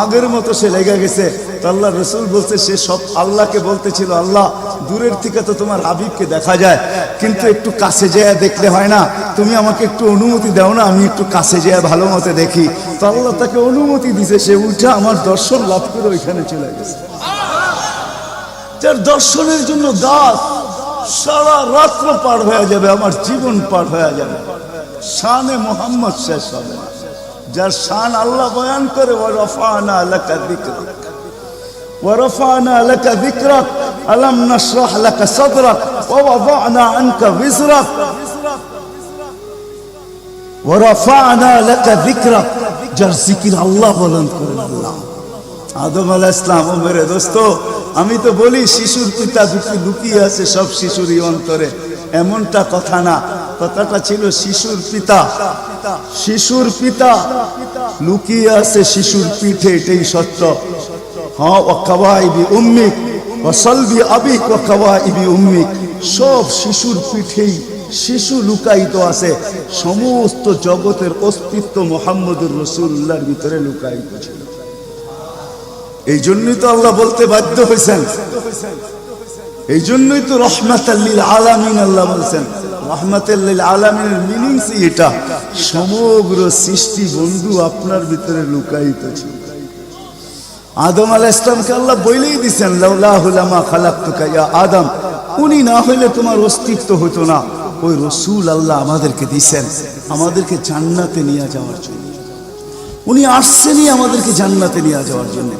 আগের মতো সে লেগে গেছে। তো আল্লাহ রাসূল বলছে সে সব আল্লাহকে বলতেছিল, আল্লাহ দূরের থেকে তো তোমার হাবিবকে দেখা যায়, কিন্তু একটু কাছে যেয়ে দেখলে হয় না? তুমি আমাকে একটু অনুমতি দাও না, আমি একটু কাছে যেয়ে ভালো মতো দেখি। তো আল্লাহ তাকে অনুমতি দিছে, সে উঠে আমার দর্শন লাভ করে ওইখানে চলে গেছে। যার দর্শনের জন্য গাছ সারা রাত্র পার হয়ে যাবে, আমার জীবন পার হয়ে যাবে, শানে মুহাম্মদ শেষ হবে না। যার শান আল্লাহ বয়ান করে ওয়ারফানা লাকা যিকরাক, ওয়ারফানা লাকা যিকরাক, আলাম নাশরাহ লাকা সাদরাক, ওয়া ওয়াদানা আনকা বিজরাক, ওয়ারফানা লাকা যিকরাক। যার জিকির আল্লাহ বলেন করেন আল্লাহ। আদম আলাইহিস সালাম, ও মেরে দোস্ত, আমি তো বলি শিশুর পিতা লুকিয়ে আছে সব শিশুরই অন্তরে, এমনটা কথা না। কথাটা ছিল শিশুর পিতা, শিশুর পিতা লুকিয়ে আছে শিশুর পিঠে, এটাই সত্য। হ্যাঁ, ওয়া কাওয়াইবি উম্মিক ওয়া সালবি আবিক ওয়া কাওয়াইবি উম্মিক, সব শিশুর পিঠেই শিশু লুকায়িত আছে। সমস্ত জগতের অস্তিত্ব মুহাম্মদুর রাসূলুল্লাহর ভিতরে লুকায়িত ছিল। এই জন্যই তো আল্লাহ বলতে বাধ্য হয়েছেন, এই জন্যই তো রহমাতাল লিল আলামিন আল্লাহ বলছেন। রহমাতাল লিল আলামিনের মিনিংস এটা, সমগ্র সৃষ্টি বন্ধু আপনার ভিতরে লুকায়িত ছিল। আদম আলাইহিস সালামকে আল্লাহ বলেই দিয়েছেন লাউলাহু লামা খালাকতুকা ইয়া আদম, উনি না হইলে তোমার অস্তিত্ব হতো না। ওই রসুল আল্লাহ আমাদেরকে দিয়েছেন আমাদেরকে জান্নাতে নিয়ে যাওয়ার জন্য। উনি আসছেনই আমাদেরকে জান্নাতে নিয়ে যাওয়ার জন্য,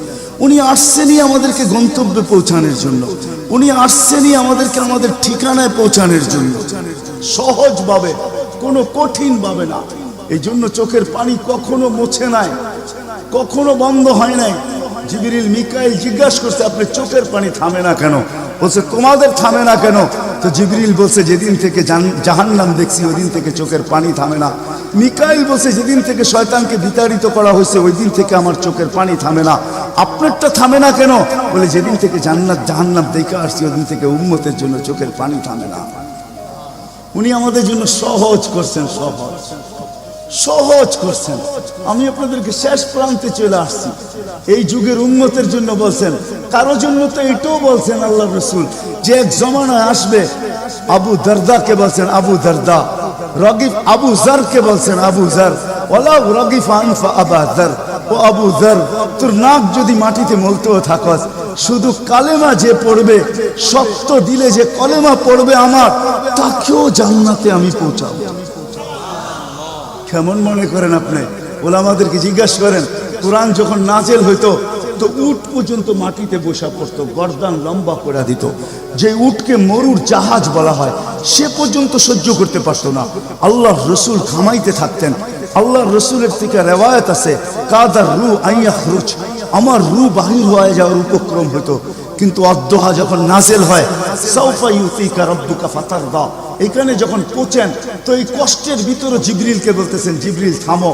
উনি আসছেনই আমাদেরকে গন্তব্যে পৌঁছানোর জন্য, উনি আসছেনই আমাদেরকে আমাদের ঠিকানায় পৌঁছানোর জন্য, সহজভাবে, কোনো কঠিন ভাবে না। এই জন্য চোখের পানি কখনো মুছে নাই, কখনো বন্ধ হয় নাই। জিবরিল মিকাইল জিজ্ঞাসা করছে আপনি চোখের পানি থামে না কেন? বলছে তোমাদের থামে না কেন? তো জিবরিল বলছে যেদিন থেকে জাহান্নাম দেখছি ওই দিন থেকে চোখের পানি থামে না। মিকাইল বলছে যেদিন থেকে শয়তানকে বিতাড়িত করা হয়েছে ওই দিন থেকে আমার চোখের পানি থামে না। আপনারটা থামে না কেন? বলে যেদিন থেকে জান্নাত জাহান্নাম দেখে আসছি ওই দিন থেকে উম্মতের জন্য চোখের পানি থামে না। উনি আমাদের জন্য সহজ করছেন, সহজ সহজ করছেন। আমি আপনাদেরকে শেষ প্রান্তে চলে আসছি। এই যুগের উম্মতের জন্য বলছেন, কারো জন্য তো এটাও বলছেন আল্লাহ রসুল যে এক জমানা আসবে। আবু দারদাকে বলছেন আবু দারদা, রগিফ আবু জারকে বলছেন আবু জার, ওয়ালা রগিফ আনফা আবা জার, ও আবু জার তোর নাক যদি মাটিতে মলতেও থাকস, শুধু কালেমা যে পড়বে, শক্ত দিলে যে কলেমা পড়বে আমার, তাকেও জান্নাতে আমি পৌঁছাবো। কেমন মনে করেন আপনি? ওলামাদেরকে জিজ্ঞাসা করেন, কোরআন যখন নাজেল হইতো তো উট পর্যন্ত মাটিতে বসা পড়তো, গর্দান লম্বা করে দিত। যে উটকে মরুর জাহাজ বলা হয় সে পর্যন্ত সহ্য করতে পারতো না। আল্লাহর রসুল ঘামাইতে থাকতেন। আল্লাহর রসুলের থেকে রেওয়ায়ত আছে কাদার রু আইয়াখরুজ, আমার রু বাহির হয়ে যাওয়ার উপক্রম হতো। কিন্তু অদ্দোহা যখন নাজেল হয় সাউফা ইউতিকা রাব্বুকা ফাতারদা, এখানে যখন পৌঁছেন তো এই কষ্টের ভিতরে জিবরিলকে বলতেছেন জিবরিল থামো,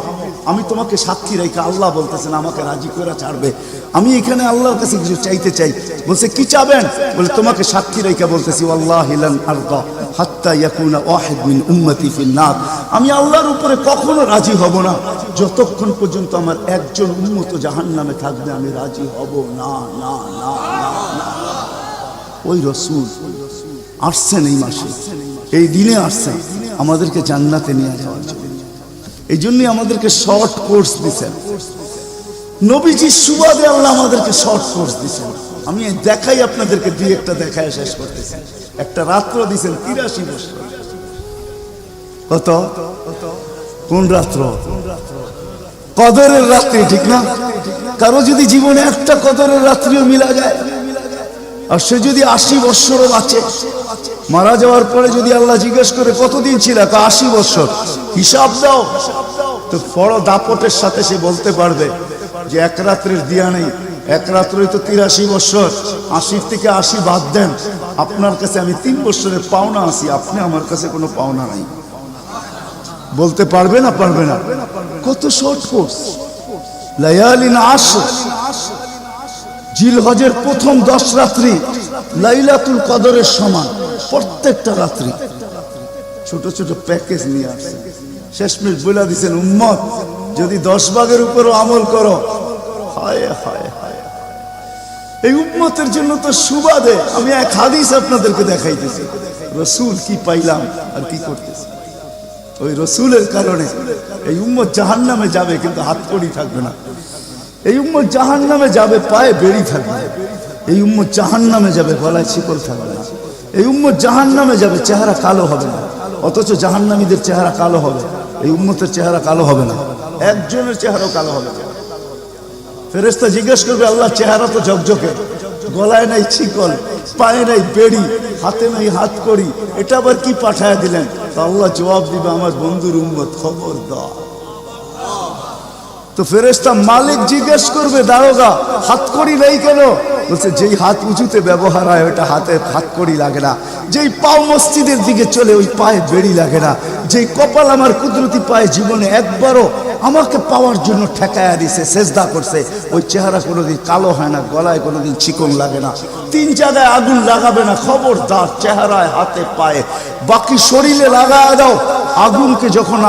আমি তোমাকে সাক্ষী রেখে, আল্লাহ বলতেছেন আমাকে রাজি করে ছাড়বে, আমি এখানে আল্লাহর কাছে কিছু চাইতে চাই। বলছে কি চাবেন? বলে তোমাকে সাক্ষী রেখে বলতেছি ওয়াল্লাহি লান আরদা হাত্তা ইয়াকুনা ওয়াহিদ মিন উম্মতি ফিন নার, আমি আল্লাহর উপরে কখনো রাজি হব না যতক্ষণ পর্যন্ত আমার একজন উম্মত জাহান্নামে থাকবে, আমি রাজি হব না। না না না, ওই রসুল আসছেন এই মাসে, এই দিনে আসছেন আমাদেরকে জান্নাতে নিয়ে যাওয়ার জন্য। এই জন্যই আমাদেরকে শর্ট কোর্স দিচ্ছেন নবীজির সুবাদে, আল্লাহ আমাদেরকে শর্ট কোর্স দিচ্ছেন। আমি দেখাই আপনাদেরকে দুই একটা দেখায় শেষ করতেছি। একটা রাত্র দিচ্ছেন 83 বছর। কত? কোন রাত্র? কদরের রাত্রি, ঠিক না? কারো যদি জীবনে একটা কদরের রাত্রিও মিলা যায়, আর সে যদি 80 বছরও বাঁচে, মারা যাওয়ার পরে যদি আল্লাহ জিজ্ঞেস করে কতদিন ছিল, 80 বছর, হিসাব দাও, তো বড় দাপটের সাথে সে বলতে পারবে যে এক রাত্রের দিয়া নেই, এক রাত্রই তো 83 বছর, 80 থেকে 80 বাদ দেন, আপনার কাছে আমি 3 বছরের পাওনা আছি, আপনি আমার কাছে কোনো পাওনা নাই। বলতে পারবে না? পারবে না। কত শর্ট কোর্স। লায়ালিন আশর, জিলহজের প্রথম 10 রাত্রি লাইলাতুল কদরের সমান, প্রত্যেকটা রাত্রি। ছোট ছোট প্যাকেজ নিয়ে আসছে। শেষমেশ বলে দিচ্ছেন উম্মত যদি 10 ভাগের উপরও আমল করো, হায় হায় হায়, এই উম্মতের জন্য তো সুবাদে আমি এক হাদিস আপনাদেরকে দেখাইতেছি। রসুল কি পাইলাম আর কি করতেছি। ওই রসুলের কারণে এই উম্মত জাহান্নামে যাবে কিন্তু হাতকড়ি থাকবে না। এই উম্মত জাহান্নামে যাবে পায়ে বেড়ি থাকবে। এই উম্মত জাহান্নামে যাবে গলায় শিকল থাকবে না। এই উম্মত জাহান্নামে যাবে, চেহারা কালো হবে না। অথচ জাহান্নামীদের চেহারা কালো হবে, এই উম্মতের চেহারা কালো হবে না। একজনের চেহারাও কালো হবে না। ফেরেশতা জিজ্ঞেস করবে আল্লাহ চেহারা তো ঝকঝকে, গলায় নাই শিকল, পায়ে নাই বেড়ি, হাতে নাই হাতকড়ি, এটা আবার কি পাঠায় দিলেন? তো আল্লাহ জবাব দিবে আমার বন্ধুর উম্মত খবরদার। তো ফেরেশতা মালিক জিজ্ঞেস করবে দারোগা হাতকড়ি নেই কেন? বলছে যেই হাত উঁচুতে ব্যবহার হয় ওটা হাতে হাতকড়ি লাগে না, যেই পাও মসজিদের দিকে চলে ওই পায়ে বেড়ি লাগে না, যেই কপাল আমার কুদরতি পায়ে জীবনে একবারও আমাকে পাওয়ার জন্য ঠেকায়া দিছে, সেজদা করছে, ওই চেহারা কোনোদিন কালো হয় না, গলায় কোনোদিন চিকন লাগে না, 3 জায়গায় আগুন লাগাবে না। খবরদার, চেহারায় হাতে পায়ে, বাকি শরীরে লাগায় দাও। আগুনকে যখন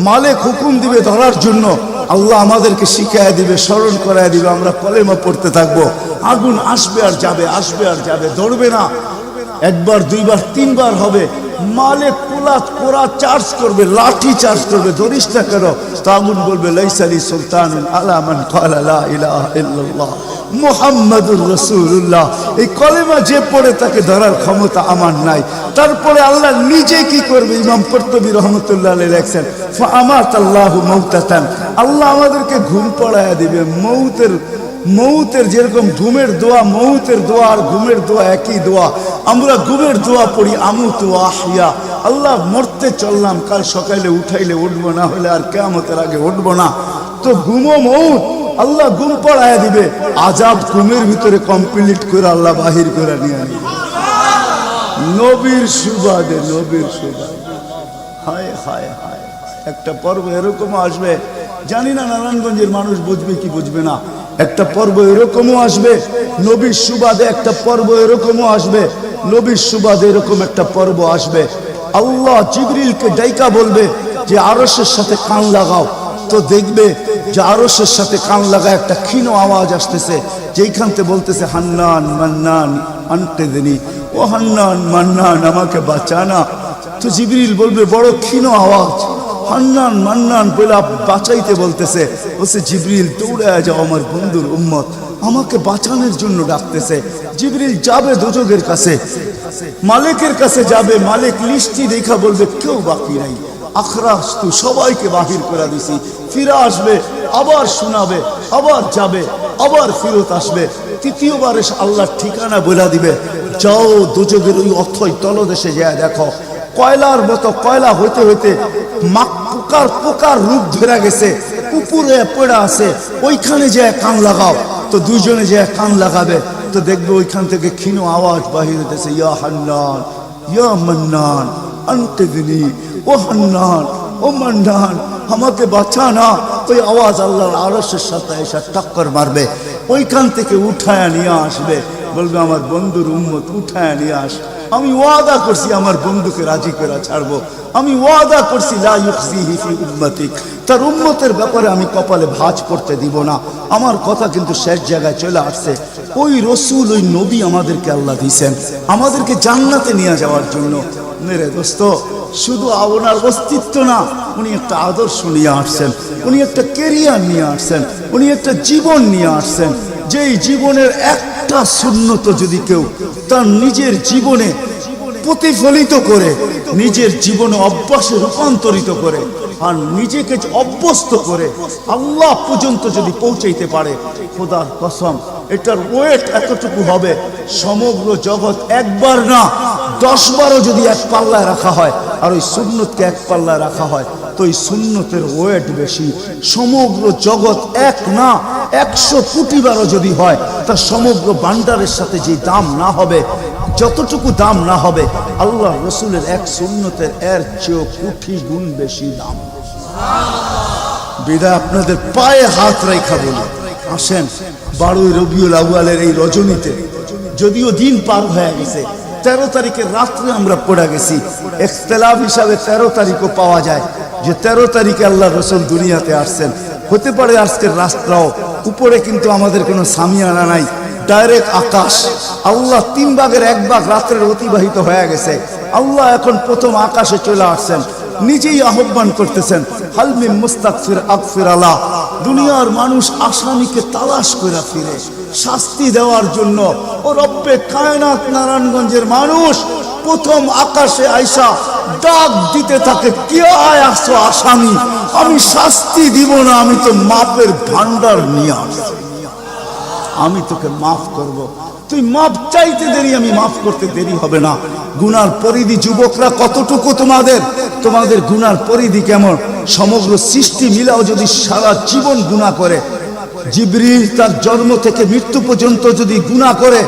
মালিক হুকুম দিবে ধরার জন্য, আল্লাহ আমাদেরকে শিখায় দিবে, স্মরণ করায় দিবে, আমরা কলেমা পড়তে থাকবো। আগুন আসবে আর যাবে, আসবে আর যাবে, ধরবে না। 1 বার 2 বার 3 বার হবে, মালিক কোরা চার্জ করবে, লাঠি চার্জ করবে, ধরিস না কেন? তাগুন বলবে লাইসালি সুলতানুন আলা মান ক্বালা লা ইলাহা ইল্লাল্লাহ মুহাম্মাদুর রাসূলুল্লাহ। এই কলেমা যে পড়ে তাকে ধরার ক্ষমতা আমার নাই। তারপরে আল্লাহ নিজে কি করবে? ইমাম কুরতুবী রহমাতুল্লাহ আলাইহি লেখেন ফাআমাতাল্লাহু মাউতাতান, আল্লাহ আমাদেরকে ঘুম পড়ায়া দিবে। মৌতের যেরকম ঘুমের দোয়া, মৌতের দোয়া আর ঘুমের দোয়া একই দোয়া। আমরা ঘুমের দোয়া পড়ি আমুতু আহিয়া, আল্লাহ মরতে চললাম, কাল সকালে উঠাইলে উঠবো, না হলে আর কিয়ামতের আগে উঠবো না। তো ঘুমো মৌত, আল্লাহ ঘুম পড়ায়া দিবে। আজাব ঘুমের ভিতরে কমপ্লিট করে আল্লাহ বাহির করে নিয়ে আনবে নবীর সুবাদে, নবীর সুবাদে। হায় হায় হায়, একটা পর্ব এরকমও আসবে, জানি না নারায়ণগঞ্জের মানুষ বুঝবে কি বুঝবে না। একটা পর্ব এরকমও আসবে নবীর সুবাদে, একটা পর্ব এরকমও আসবে নবীর সুবাদে, এরকম একটা পর্ব আসবে। আল্লাহ জিবরিলকে ডাইকা বলবে যে আরশের সাথে কান লাগাও। তো দেখবে যে আরশের সাথে কান লাগা একটা ক্ষীণ আওয়াজ আসতেছে, যেইখান থেকে বলতেছে হান্নান মান্নান আনকিযনি, ও হান্নান মান্নান আমাকে বাঁচানা। তো জিবরিল বলবে বড় ক্ষীণ আওয়াজ, হান্নান মান্নান বলে বাঁচাইতে বলতেছে। বলছে জিবরিল দৌড়ায় যাও, আমার বন্ধুর উম্মত আমাকে বাঁচানোর জন্য ডাকতেছে। জিবরিল যাবে দোজখের কাছে, মালিকের কাছে যাবে। মালিক লিস্টি দেখা বলবে কেউ বাকি নাই, আখরাস তু সবাইকে বাহির করে দিছি। ফিরে আসবে, আবার শোনাবে, আবার যাবে, আবার ফিরত আসবে। তৃতীয়বার এসে আল্লাহর ঠিকানা বলে দিবে, যাও দোজখের ওই অথই তলদেশে যায় দেখো, কয়লার মতো কয়লা হইতে হইতে পোকার রূপ ধরে গেছে, উপরে পড়ে আছে, ওইখানে যে কান লাগাও। তো দুইজনে যে কান লাগাবে, তো দেখবে ওইখান থেকে ক্ষীণ আওয়াজ বাহির হইতেছে, ইয়া হান্নান ইয়া মান্নান আনকিযনি, ও হান্নান ও মান্নান আমাকে বাঁচানা। ওই আওয়াজ আল্লাহর আরশের সাথে এসে টক্কর মারবে, ওইখান থেকে উঠায় নিয়ে আসবে। বলবে আমার বন্ধুর উম্মত উঠায় নিয়ে আস, আমি ওয়াদা করছি আমার বন্ধুকে রাজি করে ছাড়বো, আমি ওয়াদা করছি লা ইউখজিহি ফি উম্মতিক, তার উম্মতের ব্যাপারে আমি কপালে ভাঁজ করতে দিব না। আমার কথা কিন্তু শেষ জায়গায় চলে আসছে। ওই রসুল, ওই নবী আমাদেরকে আল্লাহ দিয়েছেন আমাদেরকে জান্নাতে নিয়ে যাওয়ার জন্য। মেরে দোস্ত, শুধু ওনার অস্তিত্ব না, উনি একটা আদর্শ নিয়ে আসছেন, উনি একটা কেরিয়ার নিয়ে আসছেন, উনি একটা জীবন নিয়ে আসছেন। যেই জীবনের একটা সুন্নত যদি কেউ তার নিজের জীবনে প্রতিফলিত করে, নিজের জীবনে অভ্যাসে রূপান্তরিত করে, আর নিজেকে অভ্যস্ত করে আল্লাহ পর্যন্ত যদি পৌঁছাইতে পারে, খোদার কসম এটার ওয়েট এতটুকু হবে, সমগ্র জগৎ একবার না 10 বারও যদি এক পাল্লায় রাখা হয়, আর ওই সুন্নতকে এক পাল্লায় রাখা হয়, তো ওই সুন্নতের ওয়েট বেশি। সমগ্র জগৎ এক না 100 কোটি বারও যদি হয়, তার সমগ্র ভান্ডারের সাথে যে দাম না হবে, যতটুকু দাম না হবে, আল্লাহ রসুলের এক সুন্নতের এর চেয়েও কোটি গুণ বেশি দাম। বিদায় আপনাদের পায়ে হাত রেখা বলি, আসেন 12 রবিউল আউয়ালের এই রজনীতে, যদিও দিন পার হয়ে গেছে, 13 তারিখের রাত্রে আমরা পড়ে গেছি। ইখতিলাফ হিসাবে 13 তারিখও পাওয়া যায় যে 13 তারিখে আল্লাহ রসুল দুনিয়াতে আসছেন। হতে পারে আজকের রাস্তাও উপরে, কিন্তু আমাদের কোনো সামিয়ানা নাই, ডাইরেক্ট আকাশ। আল্লাহ 3 ভাগের 1 ভাগ রাত্রের অতিবাহিত হয়ে গেছে, আল্লাহ এখন প্রথম আকাশে চলে আসছেন, নিজেই আহ্বান করতেছেন, হাল মিন মুস্তাগফির আগফির আলা। দুনিয়ার মানুষ আসামিকে তালাশ করে ফিরে শাস্তি দেওয়ার জন্য, ও রব্বে কায়নাত নারায়ণগঞ্জের মানুষ প্রথম আকাশে আইসা ডাক দিতে থাকে, কে আয় আসছো আসামি, আমি শাস্তি দিব না, আমি তো মাপের ভান্ডার নিয়ে আসছি, আমি তোকে মাফ করব। তুই মাপ চাইতে দেরি, আমি মাফ করতে দেরি হবে না। গুনার পরিধি যুবকরা কতটুকু, তোমাদের গুনার পরিধি কেমন? সমগ্র সৃষ্টি মিলাও যদি সারা জীবন গুনাহ করে, জিবরিল তার জন্ম থেকে মৃত্যু পর্যন্ত যদি গুনাহ করে,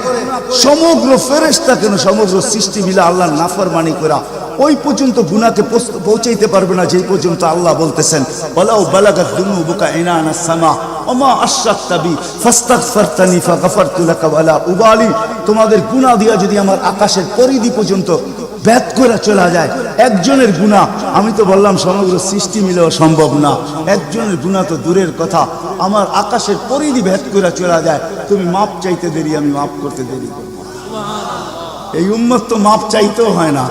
সমগ্র ফেরেশতা কেন, সমগ্র সৃষ্টি মিলা আল্লাহর নাফরমানি করা ওই পর্যন্ত গুনাহকে পৌঁছাইতে পারবে না, যেই পর্যন্ত আল্লাহ বলতেছেন ওয়ালাউ বালাগাত দুনুবুকা ইনানা সামা ওমা আশরাকতা বি ফাস্তাগফারতানি ফাগফারতু লাকা ওয়ালা উবালি। তোমাদের গুনাহ দিয়া যদি আমার আকাশের পরিধি পর্যন্ত ভেদ করে চলা যায়, একজনের গুনাহ, আমি তো বললাম সমগ্র সৃষ্টি মিলেও সম্ভব না, একজনের গুনাহ তো দূরের কথা, আমার আকাশের পরিধি ভেদ করে চলা যায়, তুমি মাপ চাইতে দেরি, আমি মাফ করতে দেরি করব। এই উম্মত তো মাপ চাইতেও হয় না,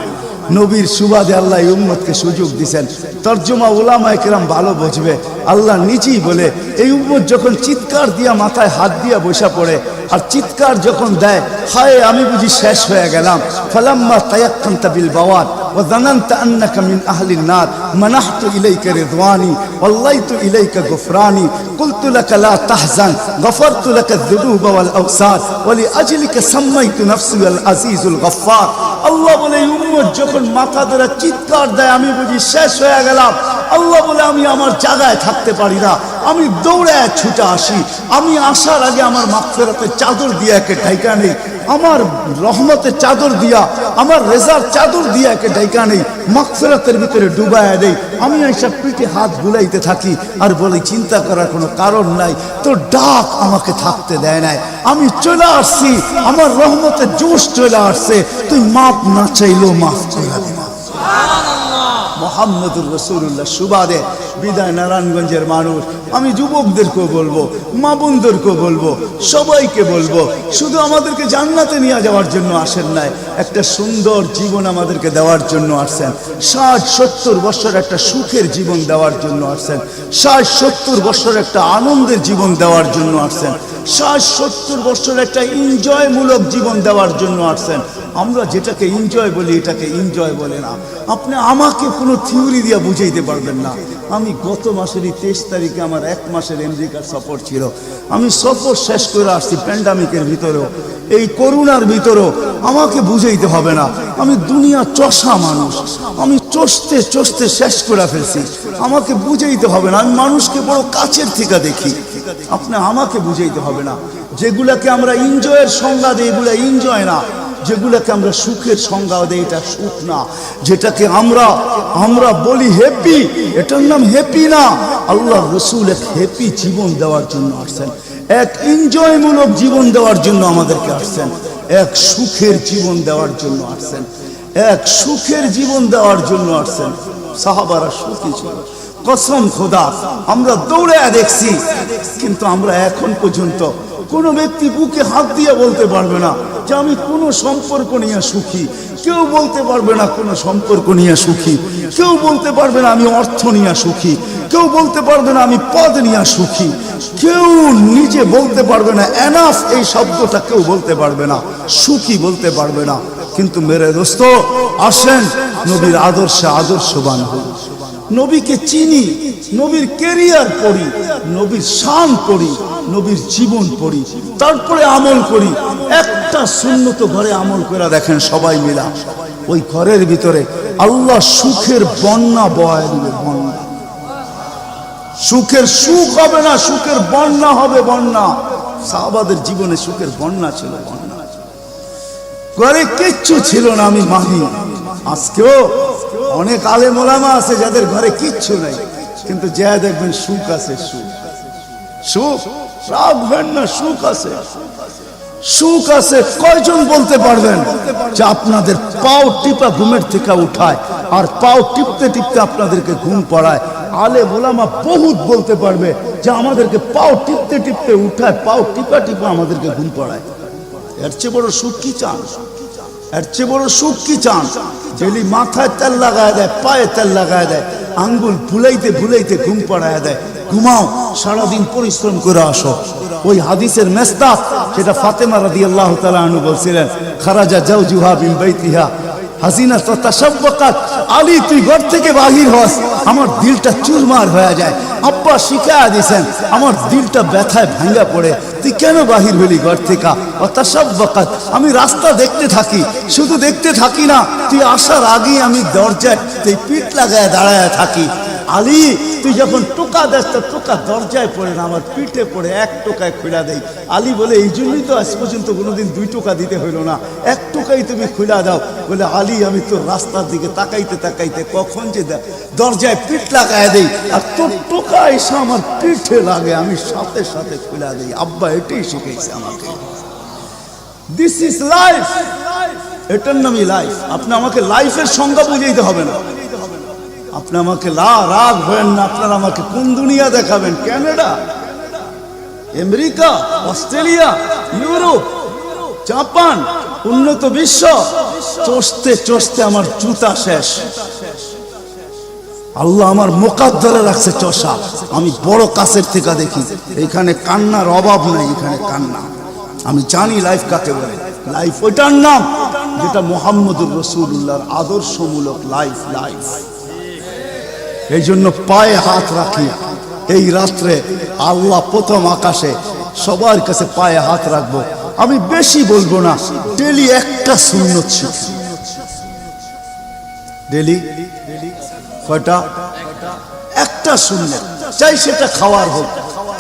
নবীর সুবাদে আল্লাহ এই উম্মতকে সুযোগ দিয়েছেন। তর্জমা উলামায়ে কেরাম ভালো বুঝবে। আল্লাহ নিজেই বলে এই উম্মত যখন চিৎকার দিয়া মাথায় হাত দিয়া বসা পড়ে আর চিৎকার যখন দেয়, হায় আমি বুঝি শেষ হয়ে গেলাম, ফালাম্মা তায়াক্কানতা বিল বাওয়াত ওয়া যানানতা আন্নাকা মিন আহলিন নার মানাহতু ইলাইকা রিদওয়ানি ওয়াল্লাইতু ইলাইকা গুফরানি কুলতু লাকা লা তাহজান গফারতু লাকা যুনুবা ওয়াল আওসার ওয়া লিআজলিকা সাম্মাইতু নাফসি আল আজিজুল গফফার। আল্লাহ বলে এই উম্মত যখন মাথা ধরে চিৎকার দেয় আমি বুঝি শেষ হয়ে গেলাম, আল্লাহ বলে আমি আমার জায়গায় থাকতে পারি না, আমি দৌড়ায় ছুটে আসি। আমি আসার আগে আমার মাগফিরাতের চাদর দিয়া একে ঢাইকা নেই, আমার রহমতের চাদর দিয়া, আমার রেজার চাদর দিয়া একে ঢাইকা নেই, মাগফিরাতের ভিতরে ডুবায়া দেই। আমি এইসব পিঠে হাত বুলাইতে থাকি আর বলি চিন্তা করার কোনো কারণ নাই, তোর ডাক আমাকে থাকতে দেয় নাই, আমি চলে আসছি, আমার রহমতের জোশ চলে আসছে, তুই মাপ না চাইলেও মাফ করে দিবা। মোহাম্মদুর রাসূলুল্লাহ সুবাদে বিদায় নারায়ণগঞ্জের মানুষ, আমি যুবকদেরকেও বলবো, মা বোনদেরকেও বলবো, সবাইকে বলবো, শুধু আমাদেরকে জান্নাতে নিয়ে যাওয়ার জন্য আসেন নাই, একটা সুন্দর জীবন আমাদেরকে দেওয়ার জন্য আসছেন। 60-70 বছর একটা সুখের জীবন দেওয়ার জন্য আসছেন, 60-70 বছর একটা আনন্দের জীবন দেওয়ার জন্য আসছেন, 60-70 বছর একটা এনজয়মূলক জীবন দেওয়ার জন্য আসছেন। আমরা যেটাকে এনজয় বলি এটাকে এনজয় বলে না। আপনি আমাকে কোনো থিওরি দিয়ে বুঝাইতে পারবেন না। আমি গত মাসেরই 23 তারিখে আমার 1 মাসের আমেরিকার সফর ছিল, আমি সফর শেষ করে আসছি প্যান্ডামিকের ভিতরেও, এই করোনার ভিতরেও। আমাকে বুঝাইতে হবে না, আমি দুনিয়া চষা মানুষ, আমি চষতে চষতে শেষ করে ফেলছি, আমাকে বুঝাইতে হবে না, আমি মানুষকে বড় কাছের থেকে দেখি। আপনি আমাকে বুঝাইতে হবে না। যেগুলাকে আমরা এনজয়ের সংজ্ঞা দিই এগুলা এনজয় না, যেগুলাকে আমরা সুখের সংজ্ঞা দেই এটা সুখ না, যেটাকে আমরা বলি হ্যাপি এটার নাম হ্যাপি না। আল্লাহ রাসূল এক হ্যাপি জীবন দেওয়ার জন্য আসছেন, এক এনজয়মূলক জীবন দেওয়ার জন্য আমাদেরকে আসছেন, এক সুখের জীবন দেওয়ার জন্য আসছেন, এক সুখের জীবন দেওয়ার জন্য আসছেন। সাহাবারা সুখী ছিল, কসম খোদা আমরা দৌড়ে দেখছি, কিন্তু আমরা এখন পর্যন্ত কোনো ব্যক্তি বুকে হাত দিয়ে বলতে পারবে না যে আমি কোনো সম্পর্ক নিয়ে সুখী, কেউ বলতে পারবে না কোনো সম্পর্ক নিয়ে সুখী, কেউ বলতে পারবে না আমি অর্থ নিয়ে সুখী, কেউ বলতে পারবে না আমি পদ নিয়ে সুখী, কেউ নিজে বলতে পারবে না এনাফ এই শব্দটা কেউ বলতে পারবে না, সুখী বলতে পারবে না। কিন্তু মেরে দোস্ত আসেন নবীর আদর্শে আদর্শবান হই, নবীকে চিনি, নবীর ক্যারিয়ার পড়ি, নবীর শান পড়ি, নবীর জীবন পড়ি, তারপরে আমল করি। একটা সুন্নত ঘরে আমল করে দেখেন সবাই মিলা, ওই ঘরের ভিতরে আল্লাহ সুখের বন্যা বয় দিবে, বন্যা। সুখের সুখ হবে না, সুখের বন্যা হবে, বন্যা। সাহাবাদের জীবনে সুখের বন্যা ছিল, বন্যা। ঘরে কিচ্ছু ছিল না আমি মানি, আজকেও অনেক আলেম ওলামা আছে যাদের ঘরে কিচ্ছু নাই, কিন্তু যা দেখবেন সুখ আছে, সুখ সুখ রাখবেন না, সুখ আছে, সুখ আছে। কয়জন বলতে পারবেন যে আপনাদের পাও টিপা ঘুমের থেকে উঠায় আর পাও টিপতে টিপতে আপনাদেরকে ঘুম পড়ায়? আলেম ওলামা বহুত বলতে পারবে যে আমাদেরকে পাও টিপতে টিপতে উঠায়, পাও টিপা টিপা আমাদেরকে ঘুম পড়ায়। এর চেয়ে বড় সুখ কি চান? এর চেয়ে বড় সুখ কি চান? যেলি মাথায় তেল লাগায় দেয়, পায়ে তেল লাগায় দেয়, আঙ্গুল ভুলাইতে ভুলাইতে ঘুম পড়ায় দেয়। ঘুমাও, সারাদিন পরিশ্রম করে আসো। ওই হাদিসের মেস্তাক যেটা ফাতেমা রাদিয়াল্লাহু তাআলা আনহা বলছিলেন, খারাজা জাওজুহা মিন বাইতিহা হাসিনা তাতাশাব্বাকাত, আলী তুই ঘর থেকে বাহির হস, আমার দিলটা চুরমার হয়ে যায়। আব্বা শিখায়া দিয়েছেন, আমার দিলটা ব্যথায় ভাঙ্গা পড়ে, তুই কেন বাহির হলি ঘর থেকে? তাতাশাব্বাকাত, আমি রাস্তা দেখতে থাকি, শুধু দেখতে থাকি না, তুই আসার আগেই আমি দরজায় তুই পিঠ লাগায় দাঁড়ায় থাকি। আলী তুই যখন টোকা দেস তো টোকা দরজায় পড়ে না, আমার পিঠে পড়ে, 1 টোকায় খুলা দেই। আলী বলে এই জন্যই তো আজ পর্যন্ত কোনোদিন 2 টোকা দিতে হইল না, 1 টোকাই তুমি খুলা দাও। বলে আলী আমি তোর রাস্তার দিকে তাকাইতে তাকাইতে কখন যে দরজায় পিঠ লাগায় দেই আর তোর টোকা এসে আমার পিঠে লাগে, আমি সাথে সাথে খুলা দেই। আব্বা এটাই শিখেছে আমাকে। দিস ইজ লাইফ, এটার নামই লাইফ। আপনি আমাকে লাইফের সংজ্ঞা বুঝাইতে হবে না, আপনি আমাকে রাগ হবেন না। আপনারা আমাকে কোন দুনিয়া দেখাবেন? Canada, America, Australia, Europe, Japan, উন্নত বিশ্ব, চষতে চষতে আমার জুতা শেষ। আল্লাহ আমার মোকাদ্দরে রাখছে চষা। আমি বড় কাছের থেকে দেখি, এখানে কান্নার অভাব নাই, এখানে কান্না। আমি জানি লাইফ কাকে বলে। লাইফ ওইটার নাম যেটা মুহাম্মদুর রাসূলুল্লাহর আদর্শমূলক লাইফ। লাইফ এই জন্য পায়ে হাত রাখি। এই রাত্রে আল্লাহ প্রথম আকাশে সবার কাছে পায়ে হাত রাখবো। আমি বেশি বলবো না, ডেলি একটা সুন্নত শিখি। ডেলি কয়টা? একটা সুন্নত। চাই সেটা খাওয়ার হোক,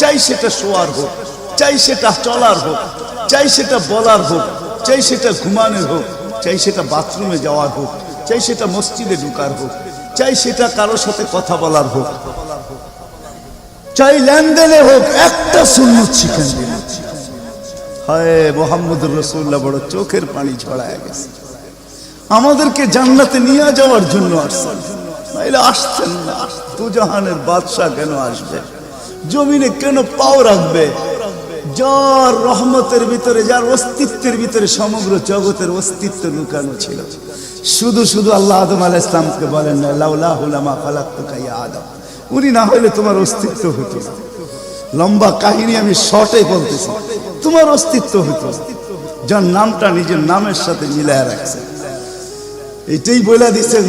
চাই সেটা শোয়ার হোক, চাই সেটা চলার হোক, চাই সেটা বলার হোক, চাই সেটা ঘুমানোর হোক, চাই সেটা বাথরুমে যাওয়ার হোক, চাই সেটা মসজিদে ঢুকার হোক, চাই সেটা কারোর সাথে কথা বলার হোক, চাই লেনদেনে হোক, একটা সুন্নত শিখেন। হায় মুহাম্মদুর রাসূলুল্লাহ বড় চোখের পানি ছড়ায় গেছে। আমাদেরকে জান্নাতে নিয়ে যাওয়ার জন্য আসছেন, নাইলে আসছেন না। দুজাহানের বাদশা কেন আসবে? জমিনে কেন পাও রাখবে? যার রহমতের ভিতরে, যার অস্তিত্বের ভিতরে সমগ্র জগতের অস্তিত্ব লুকানো ছিল। শুধু শুধু আল্লাহ আদম আলাইহিস সালামকে বলেন না, লাউলাহু লামা খালাকতুকা ইয়া আদম। উনি না হলে তোমার অস্তিত্ব হতো না। লম্বা কাহিনী আমি শর্টে বলতেছি। তোমার অস্তিত্ব হতো, যার নামটা নিজের নামের সাথে মিলায় রাখছে। এটাই বলে দিচ্ছেন,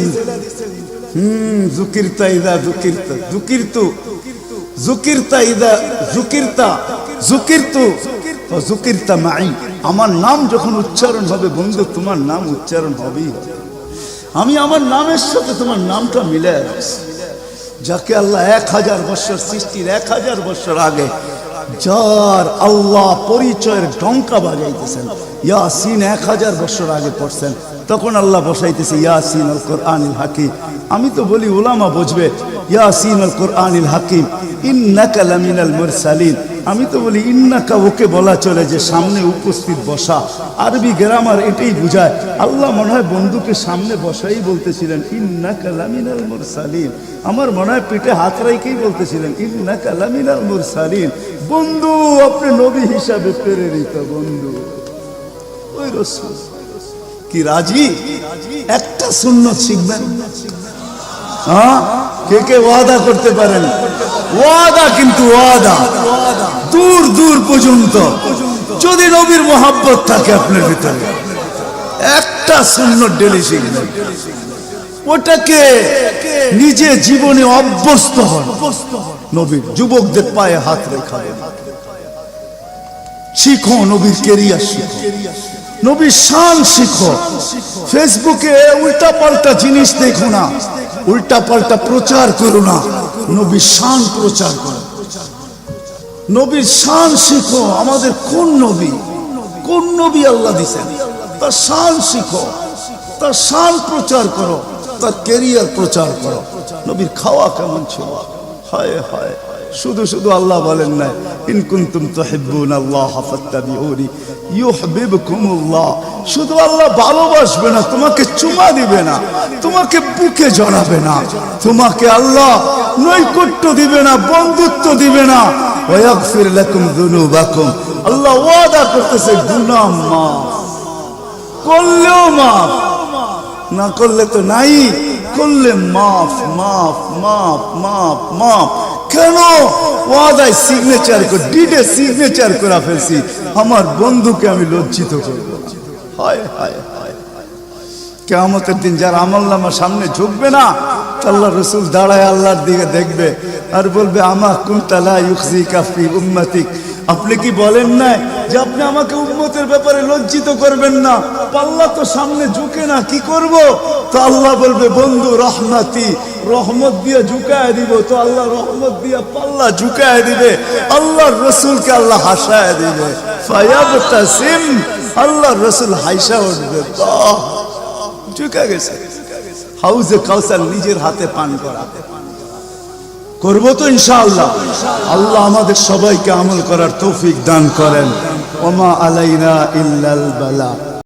যুকিরতা ইদা যুকিরতা, যুকিরতু যুকিরতা ইদা যুকিরতা, যুকিরতু ও যুকিরতা মাই। আমার নাম যখন উচ্চারণ হবে বন্ধু, তোমার নাম উচ্চারণ হবেই হবে। আমি আমার নামের সাথে তোমার নামটা মিলায় রাখছি। যাকে আল্লাহ 1000 বছর সৃষ্টির 1000 বছর আগে যার আল্লাহ পরিচয়ের ডঙ্কা বাজাইতেছেন, ইয়াসিন 1000 বছর আগে পড়ছেন, তখন আল্লাহ বসাইতেছে ইয়াসিন আল কোরআনিল হাকিম। আমি তো বলি উলামা বুঝবে, ইয়াসিন আল কোরআনিল হাকিম ইন্নাকা লামিনাল মুরসালিন। আমি তো বলি ইন্নাকা ওকে বলা চলে যে সামনে উপস্থিত বসা। আরবি গ্রামার এটাই বুঝায়। আল্লাহ মনে হয় বন্ধুকে সামনে বসাই বলতেছিলেন ইন্নাকা লামিনাল মুরসালিন। আমার মনে হয় পিঠে হাত রাইকেই বলতেছিলেন ইন্নাকা লামিনাল মুরসালিন। বন্ধু আপনি নবী হিসাবে প্রেরিত বন্ধু। ওই রাসূল কি রাজি? একটা সুন্নত শিখবেন। হ্যাঁ, কে কে ওয়াদা করতে পারেন? ওয়াদা, কিন্তু ওয়াদা দূর দূর পর্যন্ত। যদি নবীর মোহাব্বত থাকে আপনার ভিতরে, একটা সুন্নত ডেলি শিখবেন। ওটাকে নিজে জীবনে অভ্যস্ত হন। নবীর যুবকদের পায়ে হাত রেখা শিখো, নবীর কেরিয়ার শিখো, নবীর শান শিখো। ফেসবুকে উল্টা পাল্টা জিনিস দেখো না, উল্টা পাল্টা প্রচার করো না, নবীর শান প্রচার করো। নবীর শান শিখো। আমাদের কোন নবী, কোন নবী আল্লাহ দিয়েছেন, তার শান শিখো, তার শান প্রচার করো, তার কেরিয়ার প্রচার করো। নবীর খাওয়া কেমন ছিল? হায় হায়, শুধু শুধু আল্লাহ বলেন না ইন কুনতুম তুহিব্বুনাল্লাহ ফাত্তাবিউনি ইউহিব্বুকুমুল্লাহ। শুধু আল্লাহ ভালোবাসবে না, তোমাকে চুমা দিবে না, তোমাকে বুকে জড়াবে না, তোমাকে আল্লাহ নৈকট্য দিবে না, বন্ধুত্ব দিবে না। ওয়াগফির লাকুম যুনুবাকুম। আল্লাহ ওয়াদা করতেছে গুনাহ মাফ করলেও মাফ, না করলে তো নাই, করলে মাফ মাফ মাফ মাফ মাফ। কেন? ওয়াদায় সিগনেচার করে, ডিডে সিগনেচার করে ফেলছি, আমার বন্ধুকে আমি লজ্জিত করব না। হায় হায় হায়, কিয়ামতের দিন যার আমলনামা সামনে ঝুঁকবে না, আল্লাহ রাসূল দাঁড়ায় আল্লাহর দিকে দেখবে আর বলবে আমা কুনতা লা ইউখজিকা ফি উম্মতিক। আপনি কি বলেন না যে আপনি আমাকে উম্মতের ব্যাপারে লজ্জিত করবেন না? পাল্লা তো সামনে ঝুঁকে না, কি করব? তো আল্লাহ বলবে বন্ধু রহমতি, রহমত দিয়ে ঝুঁকায় দিব। তো আল্লাহ রহমত দিয়ে পাল্লা ঝুঁকায় দিবে, আল্লাহর রাসূলকে আল্লাহ হাসায় দিবে। ফায়াবতাসিম, আল্লাহর রাসূল হাসা উঠবে, বাহ ঝুঁকা গেছে। হাউজে কাউসার নিজের হাতে পান করা করবো তো ইনশাআল্লাহ। আল্লাহ আমাদের সবাইকে আমল করার তৌফিক দান করেন। ওমা আলাইনা ইল্লাল বালা।